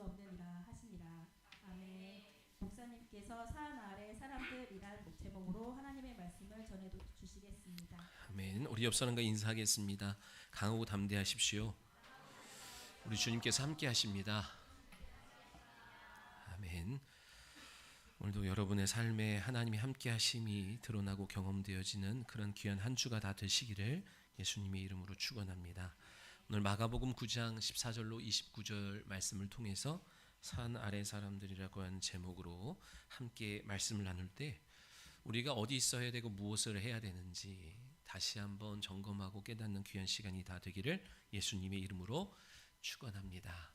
없느니라 하시니라. 아멘. 목사님께서 산 아래 사람들이란 제목으로 하나님의 말씀을 전해 주시겠습니다. 아멘. 우리 옆 사람과 인사하겠습니다. 강하고 담대하십시오. 우리 주님께서 함께 하십니다. 아멘. 오늘도 여러분의 삶에 하나님이 함께 하심이 드러나고 경험되어지는 그런 귀한 한 주가 다 되시기를 예수님의 이름으로 축원합니다. 오늘 마가복음 9장 14절로 29절 말씀을 통해서 산 아래 사람들이라고 하는 제목으로 함께 말씀을 나눌 때 우리가 어디 있어야 되고 무엇을 해야 되는지 다시 한번 점검하고 깨닫는 귀한 시간이 다 되기를 예수님의 이름으로 축원합니다.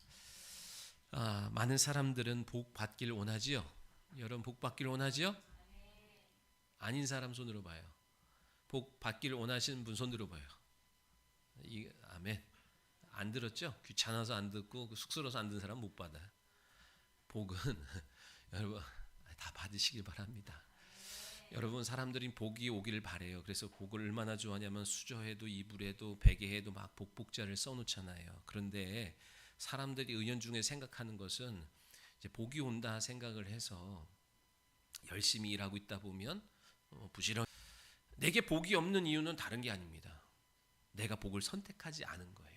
많은 사람들은 복 받기를 원하지요. 여러분 복 받기를 원하지요? 아닌 사람 손으로 봐요. 복 받기를 원하시는 분 손 들어봐요. 아멘. 안 들었죠? 귀찮아서 안 듣고 쑥스러워서 안 듣는 사람 못 받아요. 복은 여러분 다 받으시길 바랍니다. 여러분 사람들이 복이 오기를 바래요. 그래서 복을 얼마나 좋아하냐면 수저에도 이불에도 베개에도 막 복복자를 써놓잖아요. 그런데 사람들이 은연중에 생각하는 것은 이제 복이 온다 생각을 해서 열심히 일하고 있다 보면 부지런히 내게 복이 없는 이유는 다른 게 아닙니다. 내가 복을 선택하지 않은 거예요.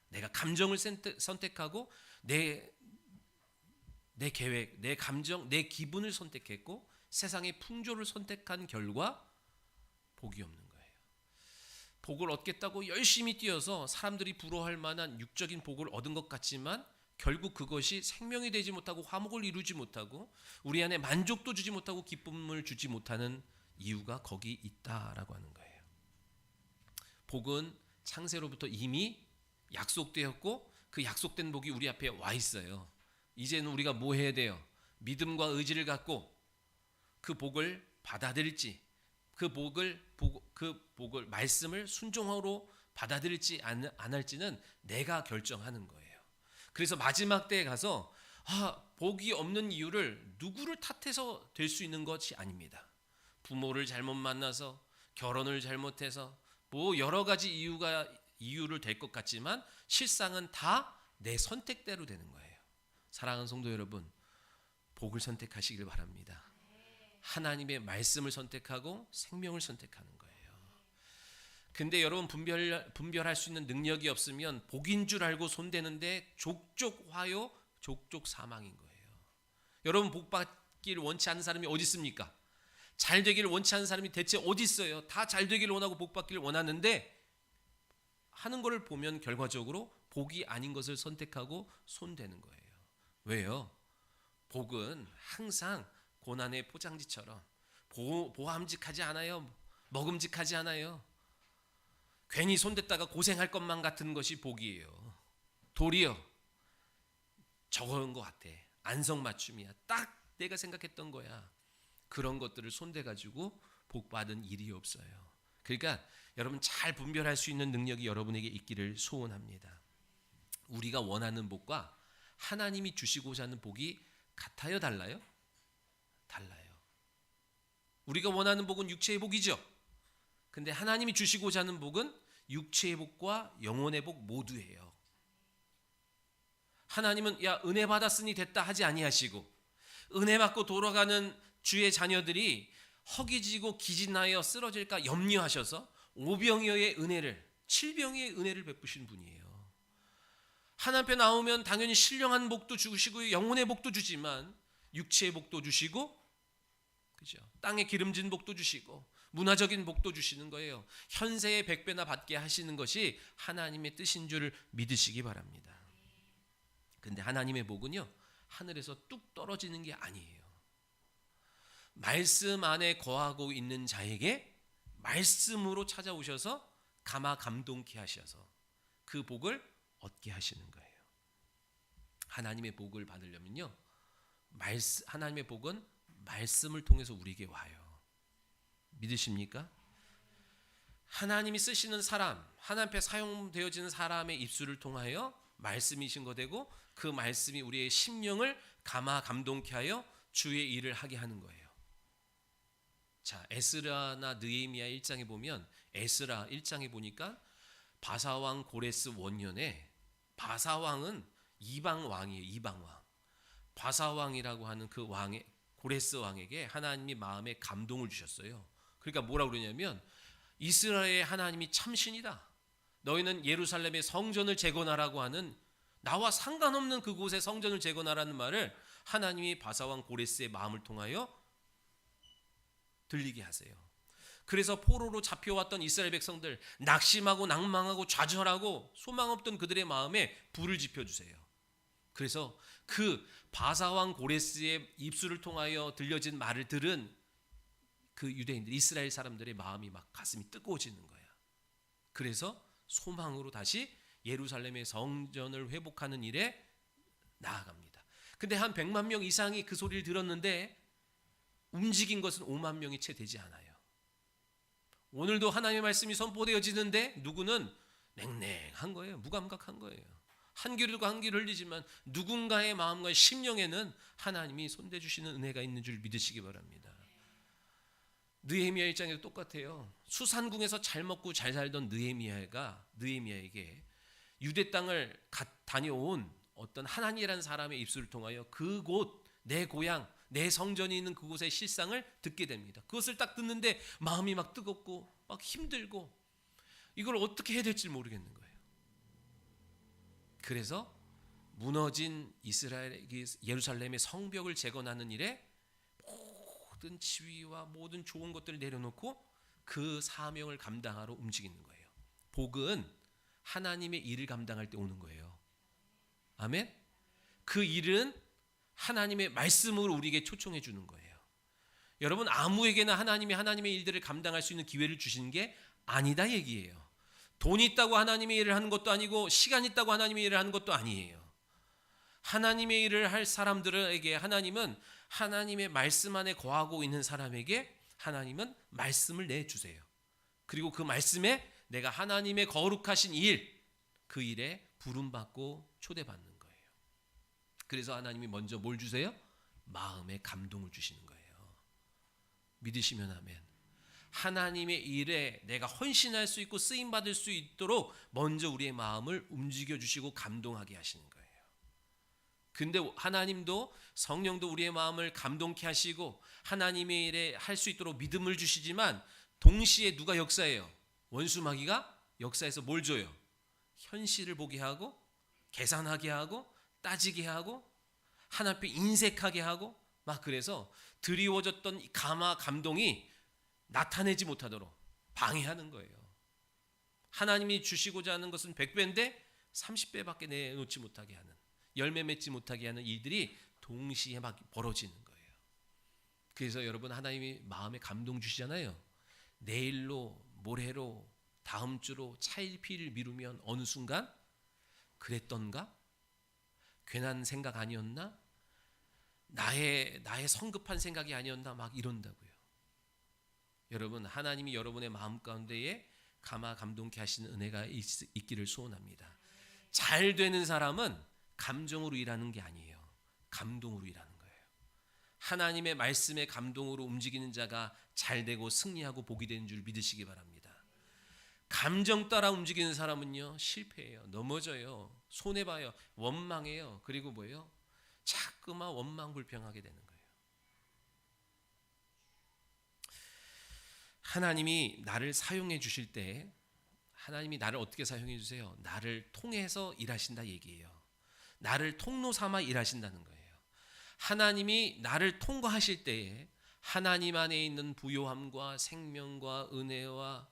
내가 감정을 선택하고 내 계획, 내 감정, 내 기분을 선택했고 세상의 풍조를 선택한 결과 복이 없는 거예요. 복을 얻겠다고 열심히 뛰어서 사람들이 부러워할 만한 육적인 복을 얻은 것 같지만 결국 그것이 생명이 되지 못하고 화목을 이루지 못하고 우리 안에 만족도 주지 못하고 기쁨을 주지 못하는 이유가 거기 있다라고 하는 거예요. 복은 창세로부터 이미 약속되었고 그 약속된 복이 우리 앞에 와 있어요. 이제는 우리가 뭐 해야 돼요? 믿음과 의지를 갖고 그 복을 받아들일지 그 복을 말씀을 순종으로 받아들일지 안 할지는 내가 결정하는 거예요. 그래서 마지막 때에 가서 복이 없는 이유를 누구를 탓해서 될 수 있는 것이 아닙니다. 부모를 잘못 만나서 결혼을 잘못해서 뭐 여러 가지 이유를 댈 것 같지만 실상은 다 내 선택대로 되는 거예요. 사랑하는 성도 여러분, 복을 선택하시길 바랍니다. 하나님의 말씀을 선택하고 생명을 선택하는 거예요. 근데 여러분 분별할 수 있는 능력이 없으면 복인 줄 알고 손대는데 족족 화요, 족족 사망인 거예요. 여러분 복 받기를 원치 않는 사람이 어디 있습니까? 잘 되기를 원치 않는 사람이 대체 어디 있어요? 다 잘 되기를 원하고 복 받기를 원하는데 하는 것을 보면 결과적으로 복이 아닌 것을 선택하고 손대는 거예요. 왜요? 복은 항상 고난의 포장지처럼 보함직하지 않아요. 먹음직하지 않아요. 괜히 손댔다가 고생할 것만 같은 것이 복이에요. 도리어 적은 것 같아. 안성맞춤이야. 딱 내가 생각했던 거야. 그런 것들을 손대가지고 복받은 일이 없어요. 그러니까 여러분 잘 분별할 수 있는 능력이 여러분에게 있기를 소원합니다. 우리가 원하는 복과 하나님이 주시고자 하는 복이 같아요? 달라요? 달라요. 우리가 원하는 복은 육체의 복이죠. 근데 하나님이 주시고자 하는 복은 육체의 복과 영혼의 복 모두예요. 하나님은 야 은혜 받았으니 됐다 하지 아니하시고 은혜 받고 돌아가는 주의 자녀들이 허기지고 기진하여 쓰러질까 염려하셔서 오병이어의 은혜를 칠병이의 은혜를 베푸신 분이에요. 하나님 앞에 나오면 당연히 신령한 복도 주시고 영혼의 복도 주지만 육체의 복도 주시고 그죠? 땅에 기름진 복도 주시고 문화적인 복도 주시는 거예요. 현세의 100배나 받게 하시는 것이 하나님의 뜻인 줄 믿으시기 바랍니다. 근데 하나님의 복은요 하늘에서 뚝 떨어지는 게 아니에요. 말씀 안에 거하고 있는 자에게 말씀으로 찾아오셔서 감동케 하셔서 그 복을 얻게 하시는 거예요. 하나님의 복을 받으려면요 하나님의 복은 말씀을 통해서 우리에게 와요. 믿으십니까? 하나님이 쓰시는 사람, 하나님 앞에 사용되어지는 사람의 입술을 통하여 말씀이신 거 되고 그 말씀이 우리의 심령을 감동케 하여 주의 일을 하게 하는 거예요. 자, 에스라나 느헤미야 1장에 보면 에스라 1장에 보니까 바사왕 고레스 원년에 바사왕은 이방 왕이에요. 이방 왕. 바사 왕이라고 하는 그 왕의 고레스 왕에게 하나님이 마음에 감동을 주셨어요. 그러니까 뭐라고 그러냐면 이스라엘의 하나님이 참신이다. 너희는 예루살렘의 성전을 재건하라고 하는, 나와 상관없는 그곳에 성전을 재건하라는 말을 하나님이 바사왕 고레스의 마음을 통하여 들리게 하세요. 그래서 포로로 잡혀왔던 이스라엘 백성들, 낙심하고 낭망하고 좌절하고 소망 없던 그들의 마음에 불을 지펴주세요. 그래서 그 바사왕 고레스의 입술을 통하여 들려진 말을 들은 그 유대인들, 이스라엘 사람들의 마음이 막 가슴이 뜨거워지는 거야. 그래서 소망으로 다시 예루살렘의 성전을 회복하는 일에 나아갑니다. 근데 한 100만 명 이상이 그 소리를 들었는데 움직인 것은 5만 명이 채 되지 않아요. 오늘도 하나님의 말씀이 선포되어지는데 누구는 냉랭한 거예요. 무감각한 거예요. 한 귀를 들고 한 귀를 흘리지만 누군가의 마음과 심령에는 하나님이 손대주시는 은혜가 있는 줄 믿으시기 바랍니다. 느헤미야 일장에도 똑같아요. 수산궁에서 잘 먹고 잘 살던 느헤미야에게 유대 땅을 다녀온 어떤 하나니라는 사람의 입술을 통하여 그곳, 내 고향, 내 성전이 있는 그곳의 실상을 듣게 됩니다. 그것을 딱 듣는데 마음이 막 뜨겁고 막 힘들고 이걸 어떻게 해야 될지 모르겠는 거예요. 그래서 무너진 예루살렘의 성벽을 재건하는 일에 모든 지위와 모든 좋은 것들을 내려놓고 그 사명을 감당하러 움직이는 거예요. 복은 하나님의 일을 감당할 때 오는 거예요. 아멘. 그 일은 하나님의 말씀으로 우리에게 초청해 주는 거예요. 여러분, 아무에게나 하나님의 일들을 감당할 수 있는 기회를 주시는 게 아니다 얘기예요. 돈이 있다고 하나님의 일을 하는 것도 아니고 시간 있다고 하나님의 일을 하는 것도 아니에요. 하나님의 일을 할 사람들에게 하나님은 하나님의 말씀 안에 거하고 있는 사람에게 하나님은 말씀을 내주세요. 그리고 그 말씀에 내가 하나님의 거룩하신 일, 그 일에 부름받고 초대받는 거예요. 그래서 하나님이 먼저 뭘 주세요? 마음의 감동을 주시는 거예요. 믿으시면 아멘. 하나님의 일에 내가 헌신할 수 있고 쓰임받을 수 있도록 먼저 우리의 마음을 움직여 주시고 감동하게 하시는 거예요. 근데 하나님도 성령도 우리의 마음을 감동케 하시고 하나님의 일에 할 수 있도록 믿음을 주시지만 동시에 누가 역사해요? 원수 마귀가 역사에서 뭘 줘요? 현실을 보게 하고 계산하게 하고 따지게 하고 하나님께 인색하게 하고 막 그래서 드리워졌던 감동이 나타내지 못하도록 방해하는 거예요. 하나님이 주시고자 하는 것은 100배인데 30배밖에 내놓지 못하게 하는, 열매 맺지 못하게 하는 일들이 동시에 막 벌어지는 거예요. 그래서 여러분, 하나님이 마음에 감동 주시잖아요. 내일로, 모레로, 다음 주로 차일피일 미루면 어느 순간 그랬던가? 괜한 생각 아니었나? 나의 성급한 생각이 아니었나? 막 이런다고요. 여러분, 하나님이 여러분의 마음 가운데에 감동케 하시는 은혜가 있기를 소원합니다. 잘 되는 사람은 감정으로 일하는 게 아니에요. 감동으로 일하는 거예요. 하나님의 말씀의 감동으로 움직이는 자가 잘 되고 승리하고 복이 되는 줄 믿으시기 바랍니다. 감정 따라 움직이는 사람은요, 실패해요. 넘어져요. 손해봐요. 원망해요. 그리고 뭐예요? 자꾸만 원망불평하게 되는 거예요. 하나님이 나를 사용해 주실 때 하나님이 나를 어떻게 사용해 주세요? 나를 통해서 일하신다 얘기예요. 나를 통로 삼아 일하신다는 거예요. 하나님이 나를 통과하실 때에 하나님 안에 있는 부요함과 생명과 은혜와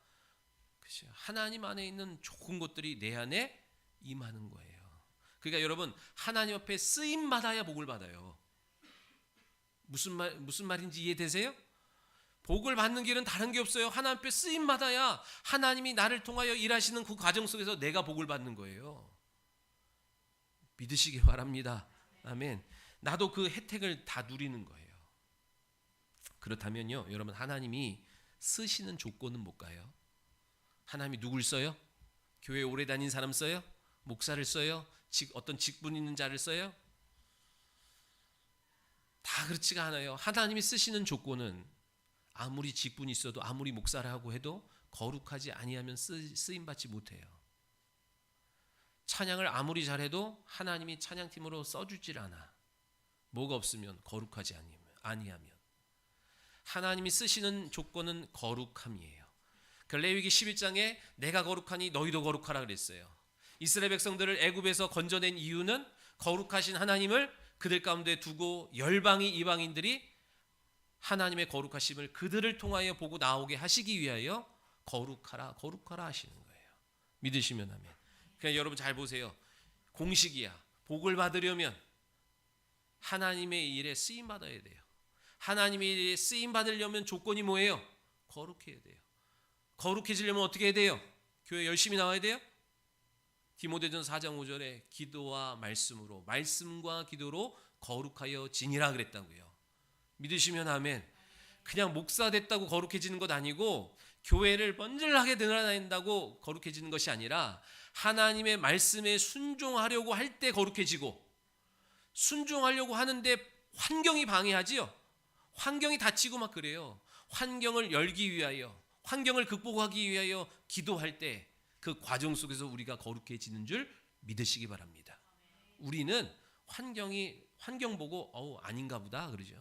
하나님 안에 있는 좋은 것들이 내 안에 임하는 거예요. 그러니까 여러분, 하나님 앞에 쓰임 받아야 복을 받아요. 무슨 말인지 이해되세요? 복을 받는 길은 다른 게 없어요. 하나님 앞에 쓰임 받아야 하나님이 나를 통하여 일하시는 그 과정 속에서 내가 복을 받는 거예요. 믿으시기 바랍니다. 아멘. 나도 그 혜택을 다 누리는 거예요. 그렇다면요, 여러분, 하나님이 쓰시는 조건은 뭘까요? 하나님이 누굴 써요? 교회 오래 다닌 사람 써요? 목사를 써요? 어떤 직분 있는 자를 써요? 다 그렇지가 않아요. 하나님이 쓰시는 조건은 아무리 직분이 있어도 아무리 목사라고 해도 거룩하지 아니하면 쓰임 받지 못해요. 찬양을 아무리 잘해도 하나님이 찬양팀으로 써주질 않아. 뭐가 없으면 거룩하지 아니하면. 하나님이 쓰시는 조건은 거룩함이에요. 그 레위기 11장에 내가 거룩하니 너희도 거룩하라 그랬어요. 이스라엘 백성들을 애굽에서 건져낸 이유는 거룩하신 하나님을 그들 가운데 두고 열방이 이방인들이 하나님의 거룩하심을 그들을 통하여 보고 나오게 하시기 위하여 거룩하라 하시는 거예요. 믿으시면 아멘. 그냥 여러분 잘 보세요. 공식이야. 복을 받으려면 하나님의 일에 쓰임 받아야 돼요. 하나님의 일에 쓰임 받으려면 조건이 뭐예요? 거룩해야 돼요. 거룩해지려면 어떻게 해야 돼요? 교회 열심히 나와야 돼요? 디모데전서 4장 5절에 기도와 말씀으로, 말씀과 기도로 거룩하여 지니라 그랬다고요. 믿으시면 아멘. 그냥 목사 됐다고 거룩해지는 것 아니고 교회를 번질나게 늘어난다고 거룩해지는 것이 아니라 하나님의 말씀에 순종하려고 할 때 거룩해지고, 순종하려고 하는데 환경이 방해하지요. 환경이 닫히고 막 그래요. 환경을 열기 위하여, 환경을 극복하기 위하여 기도할 때 그 과정 속에서 우리가 거룩해지는 줄 믿으시기 바랍니다. 우리는 환경 보고 아닌가 보다 그러죠.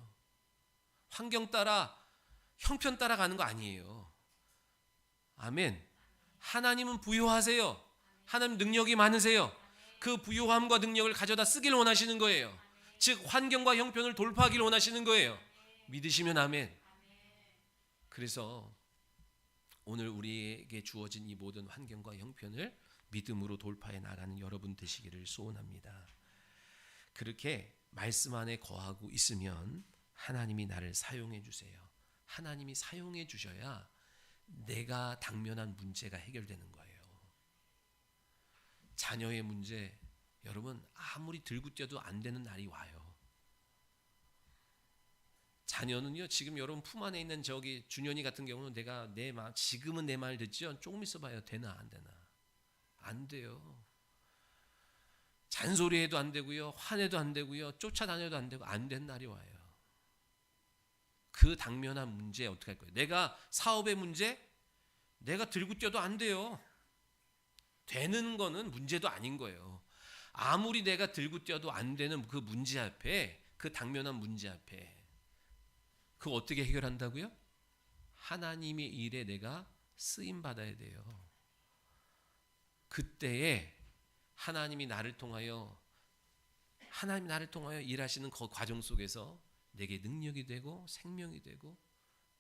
환경 따라, 형편 따라 가는 거 아니에요. 아멘. 하나님은 부유하세요. 하나님 능력이 많으세요. 그 부유함과 능력을 가져다 쓰길 원하시는 거예요. 즉 환경과 형편을 돌파하길 원하시는 거예요. 믿으시면 아멘. 그래서 오늘 우리에게 주어진 이 모든 환경과 형편을 믿음으로 돌파해 나가는 여러분 되시기를 소원합니다. 그렇게 말씀 안에 거하고 있으면 하나님이 나를 사용해 주세요. 하나님이 사용해 주셔야 내가 당면한 문제가 해결되는 거예요. 자녀의 문제, 여러분 아무리 들고 뛰어도 안 되는 날이 와요. 자녀는요, 지금 여러분 품 안에 있는 저기 준현이 같은 경우는 내가 지금은 내 말 듣죠? 조금 있어봐요. 되나 안 되나? 안 돼요. 잔소리해도 안 되고요, 화내도 안 되고요, 쫓아다녀도 안 되고 안 된 날이 와요. 그 당면한 문제 어떻게 할 거예요? 내가 사업의 문제, 내가 들고 뛰어도 안 돼요. 되는 거는 문제도 아닌 거예요. 아무리 내가 들고 뛰어도 안 되는 그 문제 앞에, 그 당면한 문제 앞에 그거 어떻게 해결한다고요? 하나님의 일에 내가 쓰임 받아야 돼요. 그때에 하나님이 나를 통하여 일하시는 그 과정 속에서 내게 능력이 되고 생명이 되고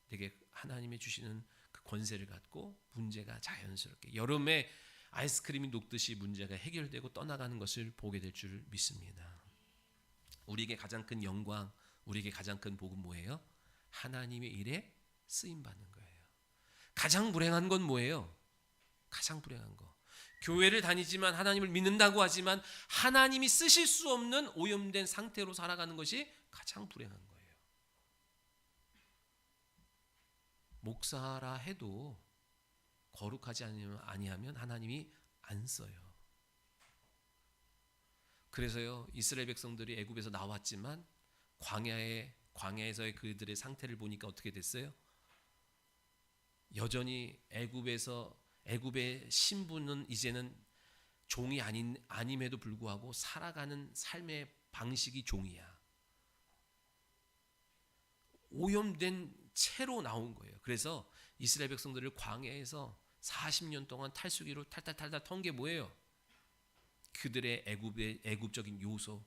내게 하나님이 주시는 그 권세를 갖고 문제가 자연스럽게 여름에 아이스크림이 녹듯이 문제가 해결되고 떠나가는 것을 보게 될 줄 믿습니다. 우리에게 가장 큰 영광, 우리에게 가장 큰 복은 뭐예요? 하나님의 일에 쓰임 받는 거예요. 가장 불행한 건 뭐예요? 가장 불행한 거. 교회를 다니지만 하나님을 믿는다고 하지만 하나님이 쓰실 수 없는 오염된 상태로 살아가는 것이 가장 불행한 거예요. 목사라 해도 거룩하지 아니하면 하나님이 안 써요. 그래서요, 이스라엘 백성들이 애굽에서 나왔지만 광야에서의 그들의 상태를 보니까 어떻게 됐어요? 여전히 애굽의 신분은 이제는 종이 아님에도 불구하고 살아가는 삶의 방식이 종이야. 오염된 채로 나온 거예요. 그래서 이스라엘 백성들을 광야에서 40년 동안 탈수기로 탈탈 턴 게 뭐예요? 그들의 애굽적인 요소,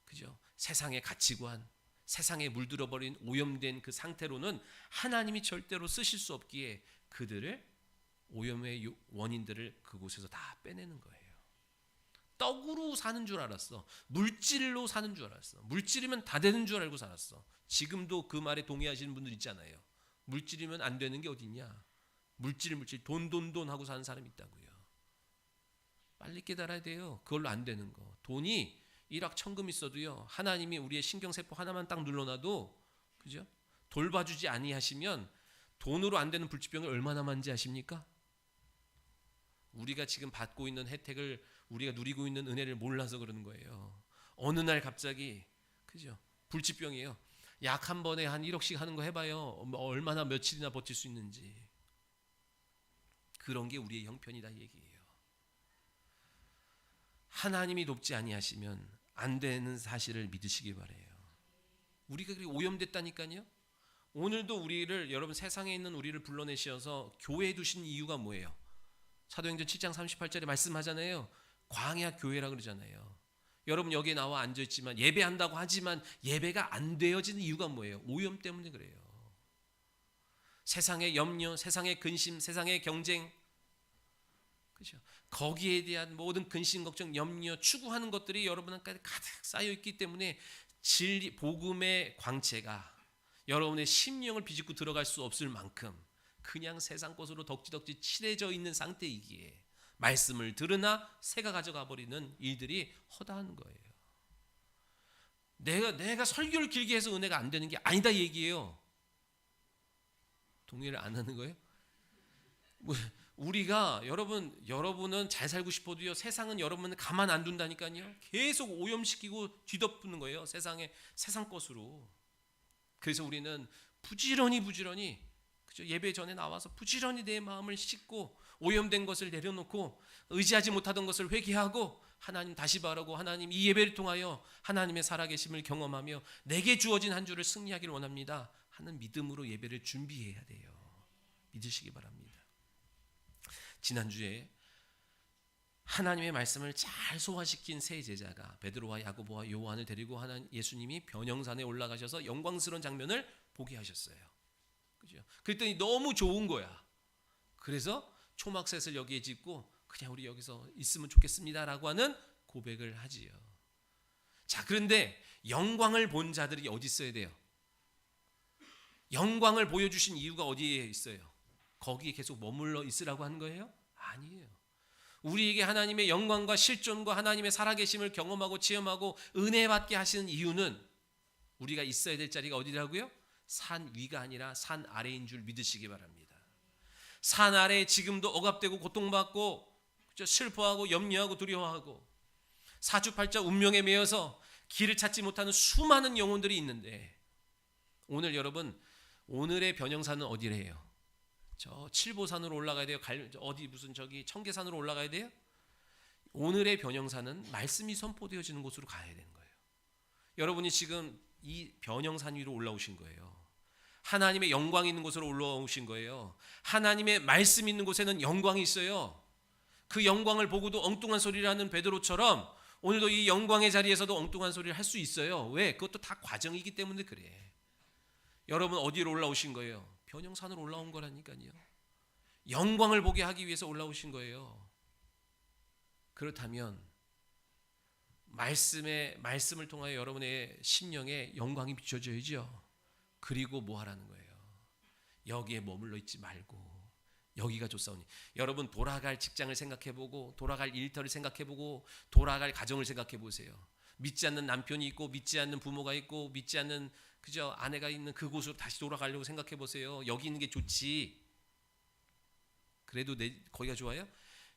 그죠? 세상의 가치관, 세상에 물들어버린 오염된 그 상태로는 하나님이 절대로 쓰실 수 없기에 그들을 오염의 원인들을 그곳에서 다 빼내는 거예요. 떡으로 사는 줄 알았어. 물질로 사는 줄 알았어. 물질이면 다 되는 줄 알고 살았어. 지금도 그 말에 동의하시는 분들 있잖아요. 물질이면 안 되는 게 어딨냐. 물질 돈 하고 사는 사람이 있다고요. 빨리 깨달아야 돼요. 그걸로 안 되는 거. 돈이 일확천금 있어도요, 하나님이 우리의 신경세포 하나만 딱 눌러놔도, 그죠? 돌봐주지 아니하시면 돈으로 안 되는 불치병을 얼마나 많은지 아십니까? 우리가 지금 받고 있는 혜택을, 우리가 누리고 있는 은혜를 몰라서 그러는 거예요. 어느 날 갑자기, 그죠? 불치병이에요. 약 한 번에 한 1억씩 하는 거 해봐요. 얼마나 며칠이나 버틸 수 있는지. 그런 게 우리의 형편이다 얘기예요. 하나님이 돕지 아니하시면 안 되는 사실을 믿으시기 바래요. 우리가 그렇게 오염됐다니까요. 오늘도 우리를, 여러분 세상에 있는 우리를 불러내셔서 교회에 두신 이유가 뭐예요? 사도행전 7장 38절에 말씀하잖아요. 광야 교회라 그러잖아요. 여러분 여기에 나와 앉아있지만 예배한다고 하지만 예배가 안 되어지는 이유가 뭐예요? 오염 때문에 그래요. 세상의 염려, 세상의 근심, 세상의 경쟁, 그렇죠? 거기에 대한 모든 근심, 걱정, 염려, 추구하는 것들이 여러분한테 가득 쌓여 있기 때문에 진리, 복음의 광채가 여러분의 심령을 비집고 들어갈 수 없을 만큼 그냥 세상 것으로 덕지덕지 칠해져 있는 상태이기에 말씀을 들으나 새가 가져가 버리는 일들이 허다한 거예요. 내가 설교를 길게 해서 은혜가 안 되는 게 아니다 얘기예요. 동의를 안 하는 거예요? 우리가 여러분은 잘 살고 싶어도요, 세상은 여러분을 가만 안 둔다니까요. 계속 오염시키고 뒤덮는 거예요. 세상 것으로. 그래서 우리는 부지런히 그죠? 예배 전에 나와서 부지런히 내 마음을 씻고 오염된 것을 내려놓고 의지하지 못하던 것을 회개하고 하나님 다시 바라고 하나님 이 예배를 통하여 하나님의 살아계심을 경험하며 내게 주어진 한 주를 승리하기를 원합니다 하는 믿음으로 예배를 준비해야 돼요. 믿으시기 바랍니다. 지난주에 하나님의 말씀을 잘 소화시킨 세 제자가 베드로와 야고보와 요한을 데리고 예수님이 변형산에 올라가셔서 영광스러운 장면을 보게 하셨어요. 그죠? 그랬더니 너무 좋은 거야. 그래서 초막셋을 여기에 짓고 그냥 우리 여기서 있으면 좋겠습니다라고 하는 고백을 하지요. 자, 그런데 영광을 본 자들이 어디 있어야 돼요? 영광을 보여주신 이유가 어디에 있어요? 거기에 계속 머물러 있으라고 하는 거예요? 아니에요. 우리에게 하나님의 영광과 실존과 하나님의 살아계심을 경험하고 체험하고 은혜 받게 하시는 이유는 우리가 있어야 될 자리가 어디라고요? 산 위가 아니라 산 아래인 줄 믿으시기 바랍니다. 산 아래에 지금도 억압되고 고통받고 슬퍼하고 염려하고 두려워하고 사주팔자 운명에 매여서 길을 찾지 못하는 수많은 영혼들이 있는데 오늘 여러분, 오늘의 변형산은 어디래요? 저 칠보산으로 올라가야 돼요? 어디 무슨 저기 청계산으로 올라가야 돼요? 오늘의 변형산은 말씀이 선포되어지는 곳으로 가야 되는 거예요. 여러분이 지금 이 변형산 위로 올라오신 거예요. 하나님의 영광이 있는 곳으로 올라오신 거예요. 하나님의 말씀 있는 곳에는 영광이 있어요. 그 영광을 보고도 엉뚱한 소리를 하는 베드로처럼 오늘도 이 영광의 자리에서도 엉뚱한 소리를 할 수 있어요. 왜? 그것도 다 과정이기 때문에 그래. 여러분 어디로 올라오신 거예요? 변형산으로 올라온 거라니까요. 영광을 보게 하기 위해서 올라오신 거예요. 그렇다면 말씀을 통하여 여러분의 심령에 영광이 비춰져야죠. 그리고 뭐 하라는 거예요? 여기에 머물러 있지 말고 여기가 좋사오니. 여러분 돌아갈 직장을 생각해보고 돌아갈 일터를 생각해보고 돌아갈 가정을 생각해보세요. 믿지 않는 남편이 있고 믿지 않는 부모가 있고 믿지 않는 그저 아내가 있는 그곳으로 다시 돌아가려고 생각해보세요. 여기 있는 게 좋지. 그래도 거기가 좋아요?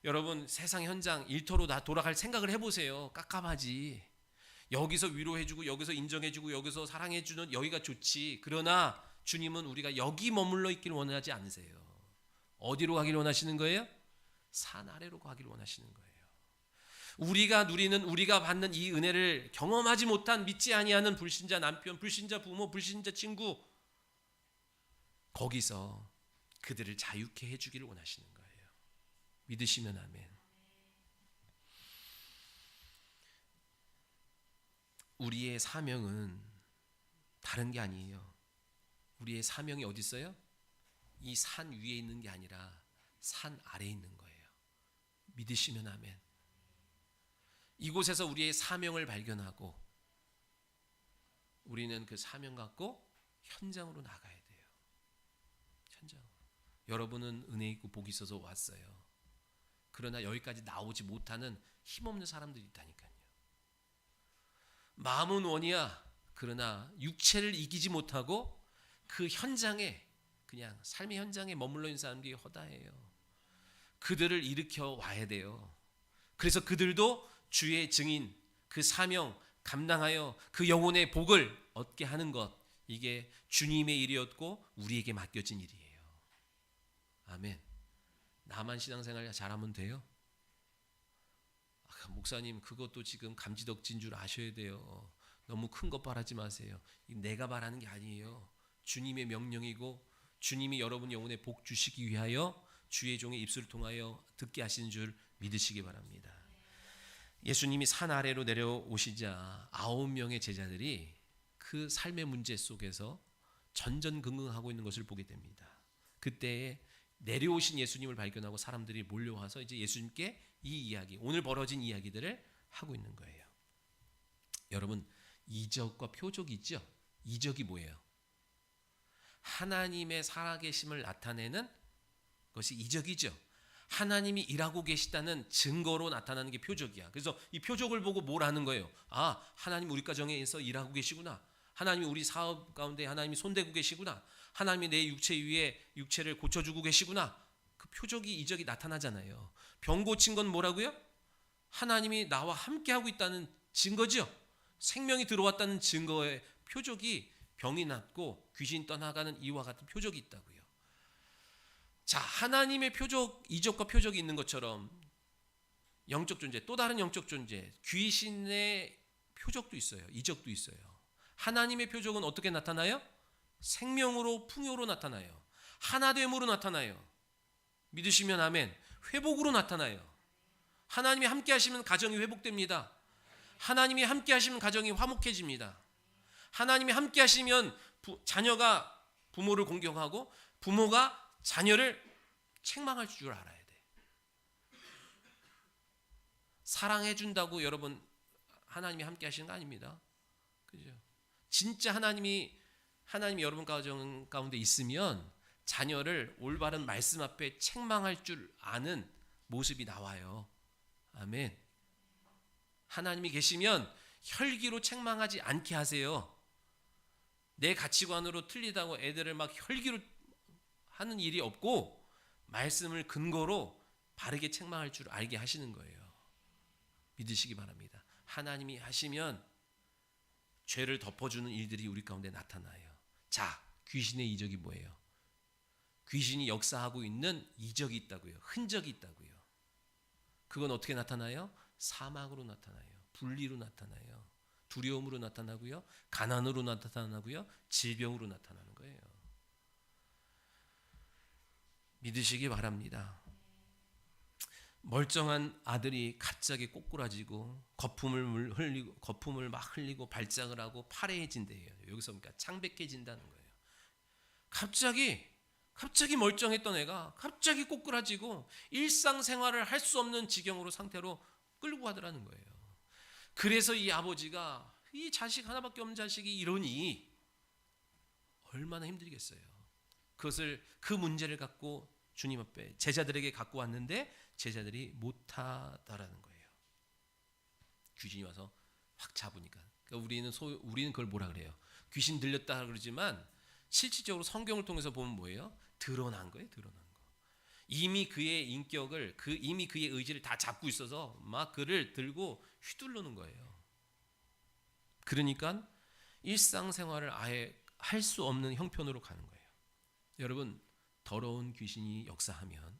여러분 세상 현장 일터로 나 돌아갈 생각을 해보세요. 깝깝하지. 여기서 위로해주고 여기서 인정해주고 여기서 사랑해주는 여기가 좋지. 그러나 주님은 우리가 여기 머물러 있기를 원하지 않으세요. 어디로 가기를 원하시는 거예요? 산 아래로 가기를 원하시는 거예요. 우리가 누리는, 우리가 받는 이 은혜를 경험하지 못한 믿지 아니하는 불신자 남편, 불신자 부모, 불신자 친구, 거기서 그들을 자유케 해주기를 원하시는 거예요. 믿으시면 아멘. 우리의 사명은 다른 게 아니에요. 우리의 사명이 어디 있어요? 이 산 위에 있는 게 아니라 산 아래에 있는 거예요. 믿으시면 아멘. 이곳에서 우리의 사명을 발견하고 우리는 그 사명 갖고 현장으로 나가야 돼요. 현장. 여러분은 은혜 있고 복이 있어서 왔어요. 그러나 여기까지 나오지 못하는 힘없는 사람들이 있다니까요. 마음은 원이야. 그러나 육체를 이기지 못하고 그 현장에, 그냥 삶의 현장에 머물러 있는 사람들이 허다해요. 그들을 일으켜 와야 돼요. 그래서 그들도 주의 증인, 그 사명 감당하여 그 영혼의 복을 얻게 하는 것, 이게 주님의 일이었고 우리에게 맡겨진 일이에요. 아멘. 나만 신앙생활 잘하면 돼요? 목사님 그것도 지금 감지덕지인 줄 아셔야 돼요. 너무 큰 것 바라지 마세요. 내가 바라는 게 아니에요. 주님의 명령이고 주님이 여러분 영혼에 복 주시기 위하여 주의 종의 입술을 통하여 듣게 하시는 줄 믿으시기 바랍니다. 예수님이 산 아래로 내려오시자 9명의 제자들이 그 삶의 문제 속에서 전전긍긍하고 있는 것을 보게 됩니다. 그때에 내려오신 예수님을 발견하고 사람들이 몰려와서 이제 예수님께 이 이야기, 오늘 벌어진 이야기들을 하고 있는 거예요. 여러분, 이적과 표적이 있죠? 이적이 뭐예요? 하나님의 살아계심을 나타내는 것이 이적이죠. 하나님이 일하고 계시다는 증거로 나타나는 게 표적이야. 그래서 이 표적을 보고 뭘 하는 거예요? 아, 하나님 우리 가정에서 일하고 계시구나. 하나님이 우리 사업 가운데 하나님이 손대고 계시구나. 하나님이 내 육체 위에 육체를 고쳐주고 계시구나. 그 표적이 이적이 나타나잖아요. 병 고친 건 뭐라고요? 하나님이 나와 함께하고 있다는 증거죠. 생명이 들어왔다는 증거의 표적이 병이 낫고 귀신 떠나가는 이와 같은 표적이 있다고요. 자, 하나님의 표적, 이적과 표적이 있는 것처럼 영적 존재, 또 다른 영적 존재, 귀신의 표적도 있어요. 이적도 있어요. 하나님의 표적은 어떻게 나타나요? 생명으로, 풍요로 나타나요. 하나됨으로 나타나요. 믿으시면 아멘. 회복으로 나타나요. 하나님이 함께 하시면 가정이 회복됩니다. 하나님이 함께 하시면 가정이 화목해집니다. 하나님이 함께 하시면 자녀가 부모를 공경하고 부모가 자녀를 책망할 줄 알아야 돼. 사랑해 준다고 여러분 하나님이 함께 하시는 거 아닙니다. 그죠? 진짜 하나님이 여러분 가정 가운데 있으면 자녀를 올바른 말씀 앞에 책망할 줄 아는 모습이 나와요. 아멘. 하나님이 계시면 혈기로 책망하지 않게 하세요. 내 가치관으로 틀리다고 애들을 막 혈기로 하는 일이 없고 말씀을 근거로 바르게 책망할 줄 알게 하시는 거예요. 믿으시기 바랍니다. 하나님이 하시면 죄를 덮어주는 일들이 우리 가운데 나타나요. 자, 귀신의 이적이 뭐예요? 귀신이 역사하고 있는 이적이 있다고요. 흔적이 있다고요. 그건 어떻게 나타나요? 사망으로 나타나요. 분리로 나타나요. 두려움으로 나타나고요. 가난으로 나타나고요. 질병으로 나타나는 거예요. 믿으시기 바랍니다. 멀쩡한 아들이 갑자기 꼬꾸라지고 거품을 막 흘리고 발작을 하고 파래해진대요. 여기서 그러니까 창백해진다는 거예요. 갑자기 멀쩡했던 애가 갑자기 꼬꾸라지고 일상생활을 할 수 없는 지경으로 상태로 끌고 가더라는 거예요. 그래서 이 아버지가 이 자식 하나밖에 없는 자식이 이러니 얼마나 힘들겠어요. 그 문제를 갖고 주님 앞에 제자들에게 갖고 왔는데 제자들이 못하다라는 거예요. 귀신이 와서 확 잡으니까. 그러니까 우리는 그걸 뭐라 그래요? 귀신 들렸다 그러지만 실질적으로 성경을 통해서 보면 뭐예요? 드러난 거예요. 드러난 거. 이미 그의 인격을 이미 그의 의지를 다 잡고 있어서 막 그를 들고 휘둘르는 거예요. 그러니까 일상생활을 아예 할 수 없는 형편으로 가는 거예요. 여러분, 더러운 귀신이 역사하면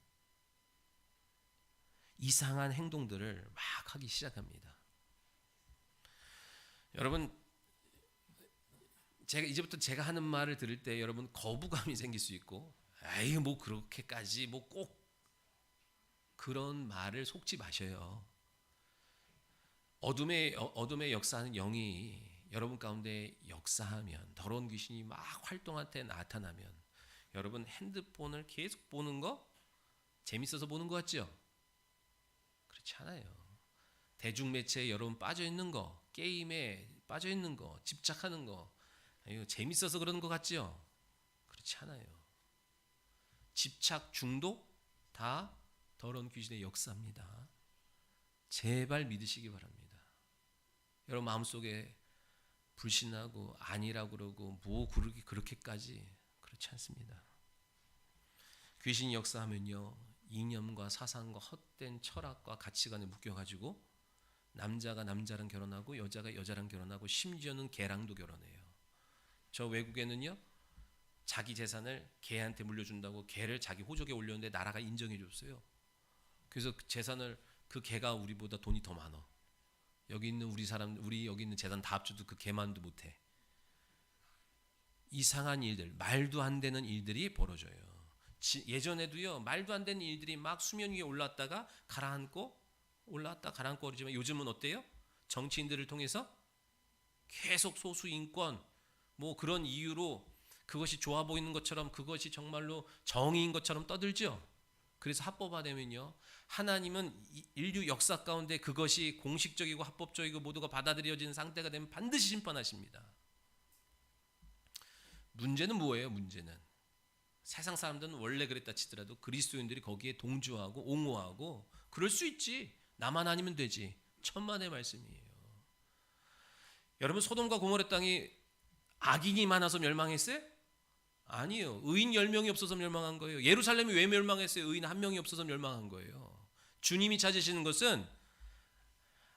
이상한 행동들을 막 하기 시작합니다. 여러분, 이제부터 제가 하는 말을 들을 때 여러분 거부감이 생길 수 있고, 에이 뭐 그렇게까지 뭐 꼭 그런 말을 속지 마셔요. 어둠의 역사하는 영이 여러분 가운데 역사하면, 더러운 귀신이 막 활동할 때 나타나면 여러분 핸드폰을 계속 보는 거 재밌어서 보는 거 같죠? 그렇지 않아요. 대중매체에 여러분 빠져있는 거, 게임에 빠져있는 거, 집착하는 거 이거 재밌어서 그러는 거 같죠? 그렇지 않아요. 집착, 중독 다 더러운 귀신의 역사입니다. 제발 믿으시기 바랍니다. 여러분 마음속에 불신하고 아니라고 그러고 뭐 그렇게까지 그렇지 않습니다. 귀신이 역사하면요, 이념과 사상과 헛된 철학과 가치관에 묶여가지고 남자가 남자랑 결혼하고 여자가 여자랑 결혼하고 심지어는 개랑도 결혼해요. 저 외국에는요, 자기 재산을 개한테 물려준다고 개를 자기 호적에 올렸는데 나라가 인정해 줬어요. 그래서 그 재산을 그 개가 우리보다 돈이 더 많아. 여기 있는 우리 여기 있는 재단 다 합쳐도 그 개만도 못해. 이상한 일들, 말도 안 되는 일들이 벌어져요. 예전에도요, 말도 안 되는 일들이 막 수면 위에 올라왔다가 가라앉고 올라왔다 가라앉고 그러지만 요즘은 어때요? 정치인들을 통해서 계속 소수 인권 뭐 그런 이유로 그것이 좋아 보이는 것처럼 그것이 정말로 정의인 것처럼 떠들죠. 그래서 합법화되면요, 하나님은 인류 역사 가운데 그것이 공식적이고 합법적이고 모두가 받아들여지는 상태가 되면 반드시 심판하십니다. 문제는 뭐예요? 문제는 세상 사람들은 원래 그랬다 치더라도 그리스도인들이 거기에 동조하고 옹호하고 그럴 수 있지. 나만 아니면 되지. 천만의 말씀이에요. 여러분, 소돔과 고모라 땅이 악인이 많아서 멸망했어요? 아니요. 의인 10명이 없어서 멸망한 거예요. 예루살렘이 왜 멸망했어요? 의인 1명이 없어서 멸망한 거예요. 주님이 찾으시는 것은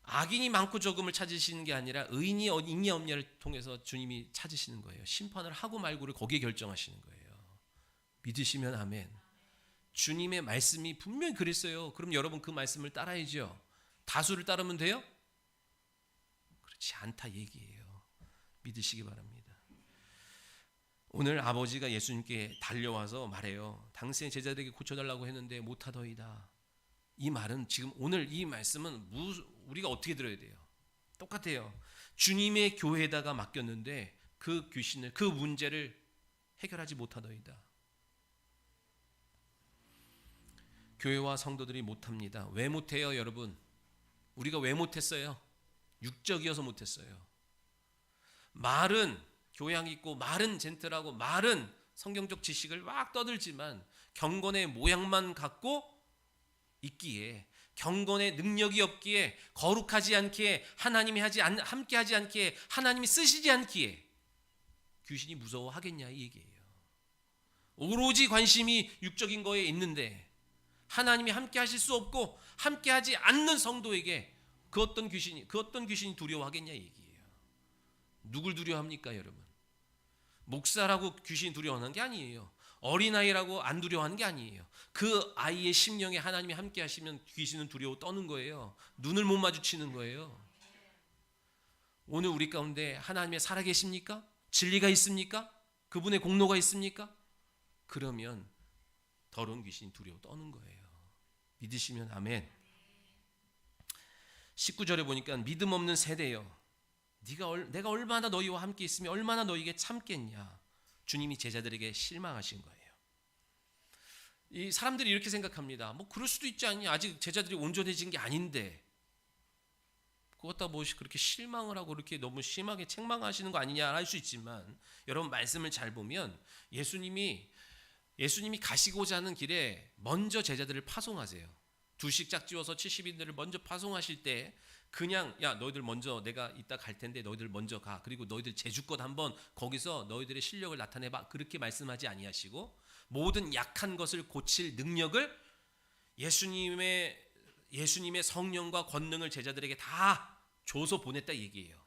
악인이 많고 적음을 찾으시는 게 아니라 의인이 있냐 없냐를 통해서 주님이 찾으시는 거예요. 심판을 하고 말고를 거기에 결정하시는 거예요. 믿으시면 아멘. 주님의 말씀이 분명히 그랬어요. 그럼 여러분 그 말씀을 따라야죠. 다수를 따르면 돼요? 그렇지 않다 얘기예요. 믿으시기 바랍니다. 오늘 아버지가 예수님께 달려와서 말해요. 당신의 제자들에게 고쳐달라고 했는데 못하더이다. 이 말은 지금 오늘 이 말씀은 우리가 어떻게 들어야 돼요? 똑같아요. 주님의 교회에다가 맡겼는데 그 귀신을, 그 문제를 해결하지 못하더이다. 교회와 성도들이 못합니다. 왜 못해요, 여러분? 우리가 왜 못했어요? 육적이어서 못했어요. 말은 교양 있고 말은 젠틀하고 말은 성경적 지식을 막 떠들지만 경건의 모양만 갖고 있기에, 경건의 능력이 없기에, 거룩하지 않기에, 하나님이 함께 하지 않기에, 하나님이 쓰시지 않기에 귀신이 무서워하겠냐 이 얘기예요. 오로지 관심이 육적인 거에 있는데 하나님이 함께 하실 수 없고 함께 하지 않는 성도에게 그 어떤 귀신이 두려워하겠냐 얘기예요. 누굴 두려워합니까, 여러분? 목사라고 귀신이 두려워하는 게 아니에요. 어린아이라고 안 두려워하는 게 아니에요. 그 아이의 심령에 하나님이 함께 하시면 귀신은 두려워 떠는 거예요. 눈을 못 마주치는 거예요. 오늘 우리 가운데 하나님의 살아계십니까? 진리가 있습니까? 그분의 공로가 있습니까? 그러면 더러운 귀신이 두려워 떠는 거예요. 믿으시면 아멘. 19절에 보니까 믿음 없는 세대여, 내가 얼마나 너희와 함께 있으며 얼마나 너희에게 참겠냐. 주님이 제자들에게 실망하신 거예요. 이 사람들이 이렇게 생각합니다. 뭐 그럴 수도 있지 않냐. 아직 제자들이 온전해진 게 아닌데 그것다 무엇이 그렇게 실망을 하고 그렇게 너무 심하게 책망하시는 거 아니냐 할 수 있지만, 여러분 말씀을 잘 보면 예수님이 가시고자 하는 길에 먼저 제자들을 파송하세요. 두식 짝지어서 70인들을 먼저 파송하실 때 그냥 야 너희들 먼저, 내가 이따 갈 텐데 너희들 먼저 가, 그리고 너희들 제주껏 한번 거기서 너희들의 실력을 나타내봐, 그렇게 말씀하지 아니하시고 모든 약한 것을 고칠 능력을 예수님의 성령과 권능을 제자들에게 다 줘서 보냈다 얘기예요.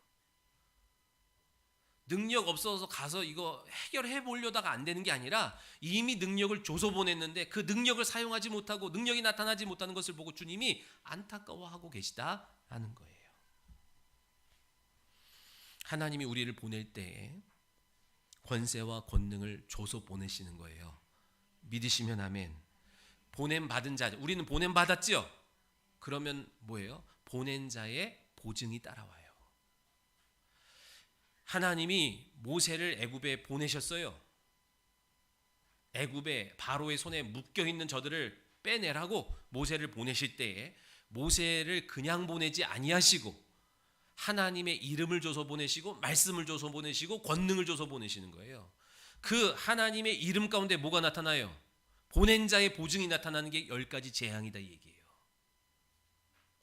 능력 없어서 가서 이거 해결해 보려다가 안 되는 게 아니라 이미 능력을 줘서 보냈는데 그 능력을 사용하지 못하고 능력이 나타나지 못하는 것을 보고 주님이 안타까워하고 계시다라는 거예요. 하나님이 우리를 보낼 때에 권세와 권능을 줘서 보내시는 거예요. 믿으시면 아멘. 보냄 받은 자, 우리는 보냄 받았죠? 그러면 뭐예요? 보낸 자의 보증이 따라와요. 하나님이 모세를 애굽에 보내셨어요. 애굽에 바로의 손에 묶여 있는 저들을 빼내라고 모세를 보내실 때에 모세를 그냥 보내지 아니하시고 하나님의 이름을 줘서 보내시고 말씀을 줘서 보내시고 권능을 줘서 보내시는 거예요. 그 하나님의 이름 가운데 뭐가 나타나요? 보낸 자의 보증이 나타나는 게 10가지 재앙이다 이 얘기예요.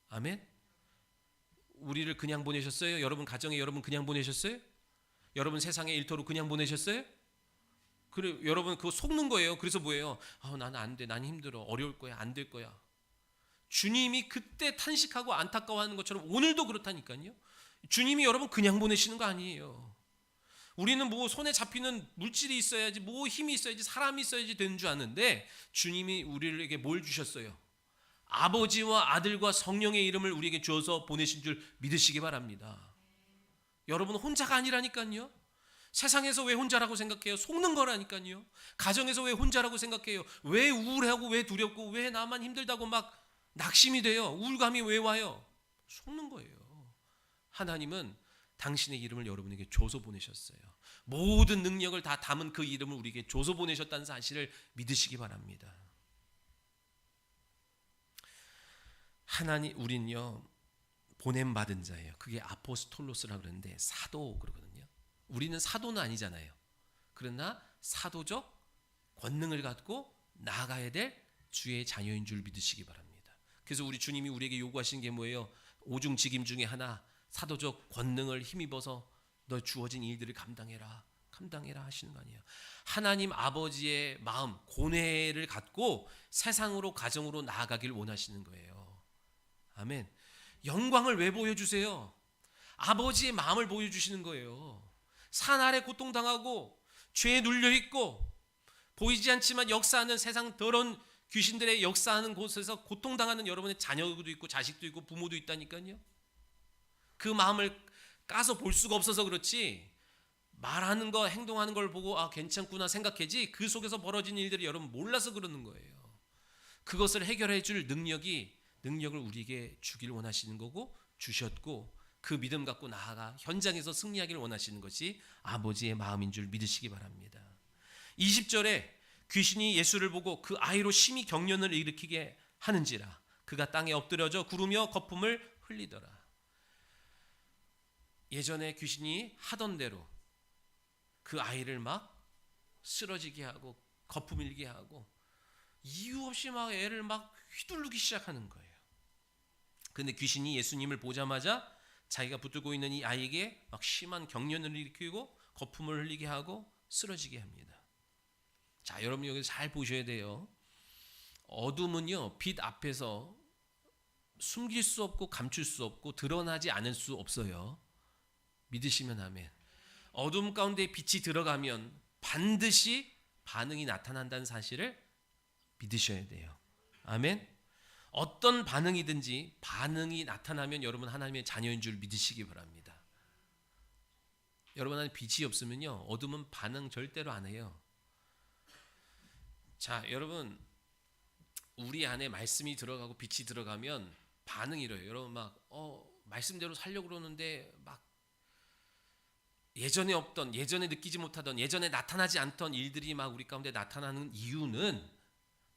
아멘. 우리를 그냥 보내셨어요? 여러분 가정에 여러분 그냥 보내셨어요? 여러분 세상의 일터로 그냥 보내셨어요? 그래, 여러분 그거 속는 거예요. 그래서 뭐예요? 나는 안 돼, 난 힘들어, 어려울 거야, 안 될 거야. 주님이 그때 탄식하고 안타까워하는 것처럼 오늘도 그렇다니까요. 주님이 여러분 그냥 보내시는 거 아니에요. 우리는 뭐 손에 잡히는 물질이 있어야지, 뭐 힘이 있어야지, 사람이 있어야지 되는 줄 아는데 주님이 우리에게 뭘 주셨어요? 아버지와 아들과 성령의 이름을 우리에게 주어서 보내신 줄 믿으시기 바랍니다. 여러분 혼자가 아니라니까요. 세상에서 왜 혼자라고 생각해요? 속는 거라니까요. 가정에서 왜 혼자라고 생각해요? 왜 우울하고 왜 두렵고 왜 나만 힘들다고 막 낙심이 돼요? 우울감이 왜 와요? 속는 거예요. 하나님은 당신의 이름을 여러분에게 줘서 보내셨어요. 모든 능력을 다 담은 그 이름을 우리에게 줘서 보내셨다는 사실을 믿으시기 바랍니다. 하나님, 우린요 보냄받은 자예요. 그게 아포스톨로스라고 그러는데 사도 그러거든요. 우리는 사도는 아니잖아요. 그러나 사도적 권능을 갖고 나아가야 될 주의 자녀인 줄 믿으시기 바랍니다. 그래서 우리 주님이 우리에게 요구하신 게 뭐예요? 오중직임 중에 하나, 사도적 권능을 힘입어서 너 주어진 일들을 감당해라 하시는 거 아니에요. 하나님 아버지의 마음, 고뇌를 갖고 세상으로 가정으로 나아가길 원하시는 거예요. 아멘. 영광을 왜 보여주세요? 아버지의 마음을 보여주시는 거예요. 산 아래 고통당하고 죄에 눌려있고 보이지 않지만 역사하는 세상 더러운 귀신들의 역사하는 곳에서 고통당하는 여러분의 자녀도 있고 자식도 있고 부모도 있다니까요. 그 마음을 까서 볼 수가 없어서 그렇지, 말하는 거 행동하는 걸 보고 아 괜찮구나 생각하지, 그 속에서 벌어진 일들이 여러분 몰라서 그러는 거예요. 그것을 해결해 줄 능력을 우리에게 주길 원하시는 거고 주셨고, 그 믿음 갖고 나아가 현장에서 승리하기를 원하시는 것이 아버지의 마음인 줄 믿으시기 바랍니다. 20절에 귀신이 예수를 보고 그 아이로 심히 경련을 일으키게 하는지라 그가 땅에 엎드려져 구르며 거품을 흘리더라. 예전에 귀신이 하던 대로 그 아이를 막 쓰러지게 하고 거품 일게 하고 이유 없이 막 애를 막 휘두르기 시작하는 거예요. 그런데 귀신이 예수님을 보자마자 자기가 붙들고 있는 이 아이에게 막 심한 경련을 일으키고 거품을 흘리게 하고 쓰러지게 합니다. 자, 여러분 여기서 잘 보셔야 돼요. 어둠은요 빛 앞에서 숨길 수 없고 감출 수 없고 드러나지 않을 수 없어요. 믿으시면 아멘. 어둠 가운데 빛이 들어가면 반드시 반응이 나타난다는 사실을 믿으셔야 돼요. 아멘. 어떤 반응이든지 반응이 나타나면 여러분 하나님의 자녀인 줄 믿으시기 바랍니다. 여러분 안에 빛이 없으면요 어둠은 반응 절대로 안 해요. 자, 여러분 우리 안에 말씀이 들어가고 빛이 들어가면 반응이 이래요. 여러분 막 말씀대로 살려고 그러는데 막 예전에 없던, 예전에 느끼지 못하던, 예전에 나타나지 않던 일들이 막 우리 가운데 나타나는 이유는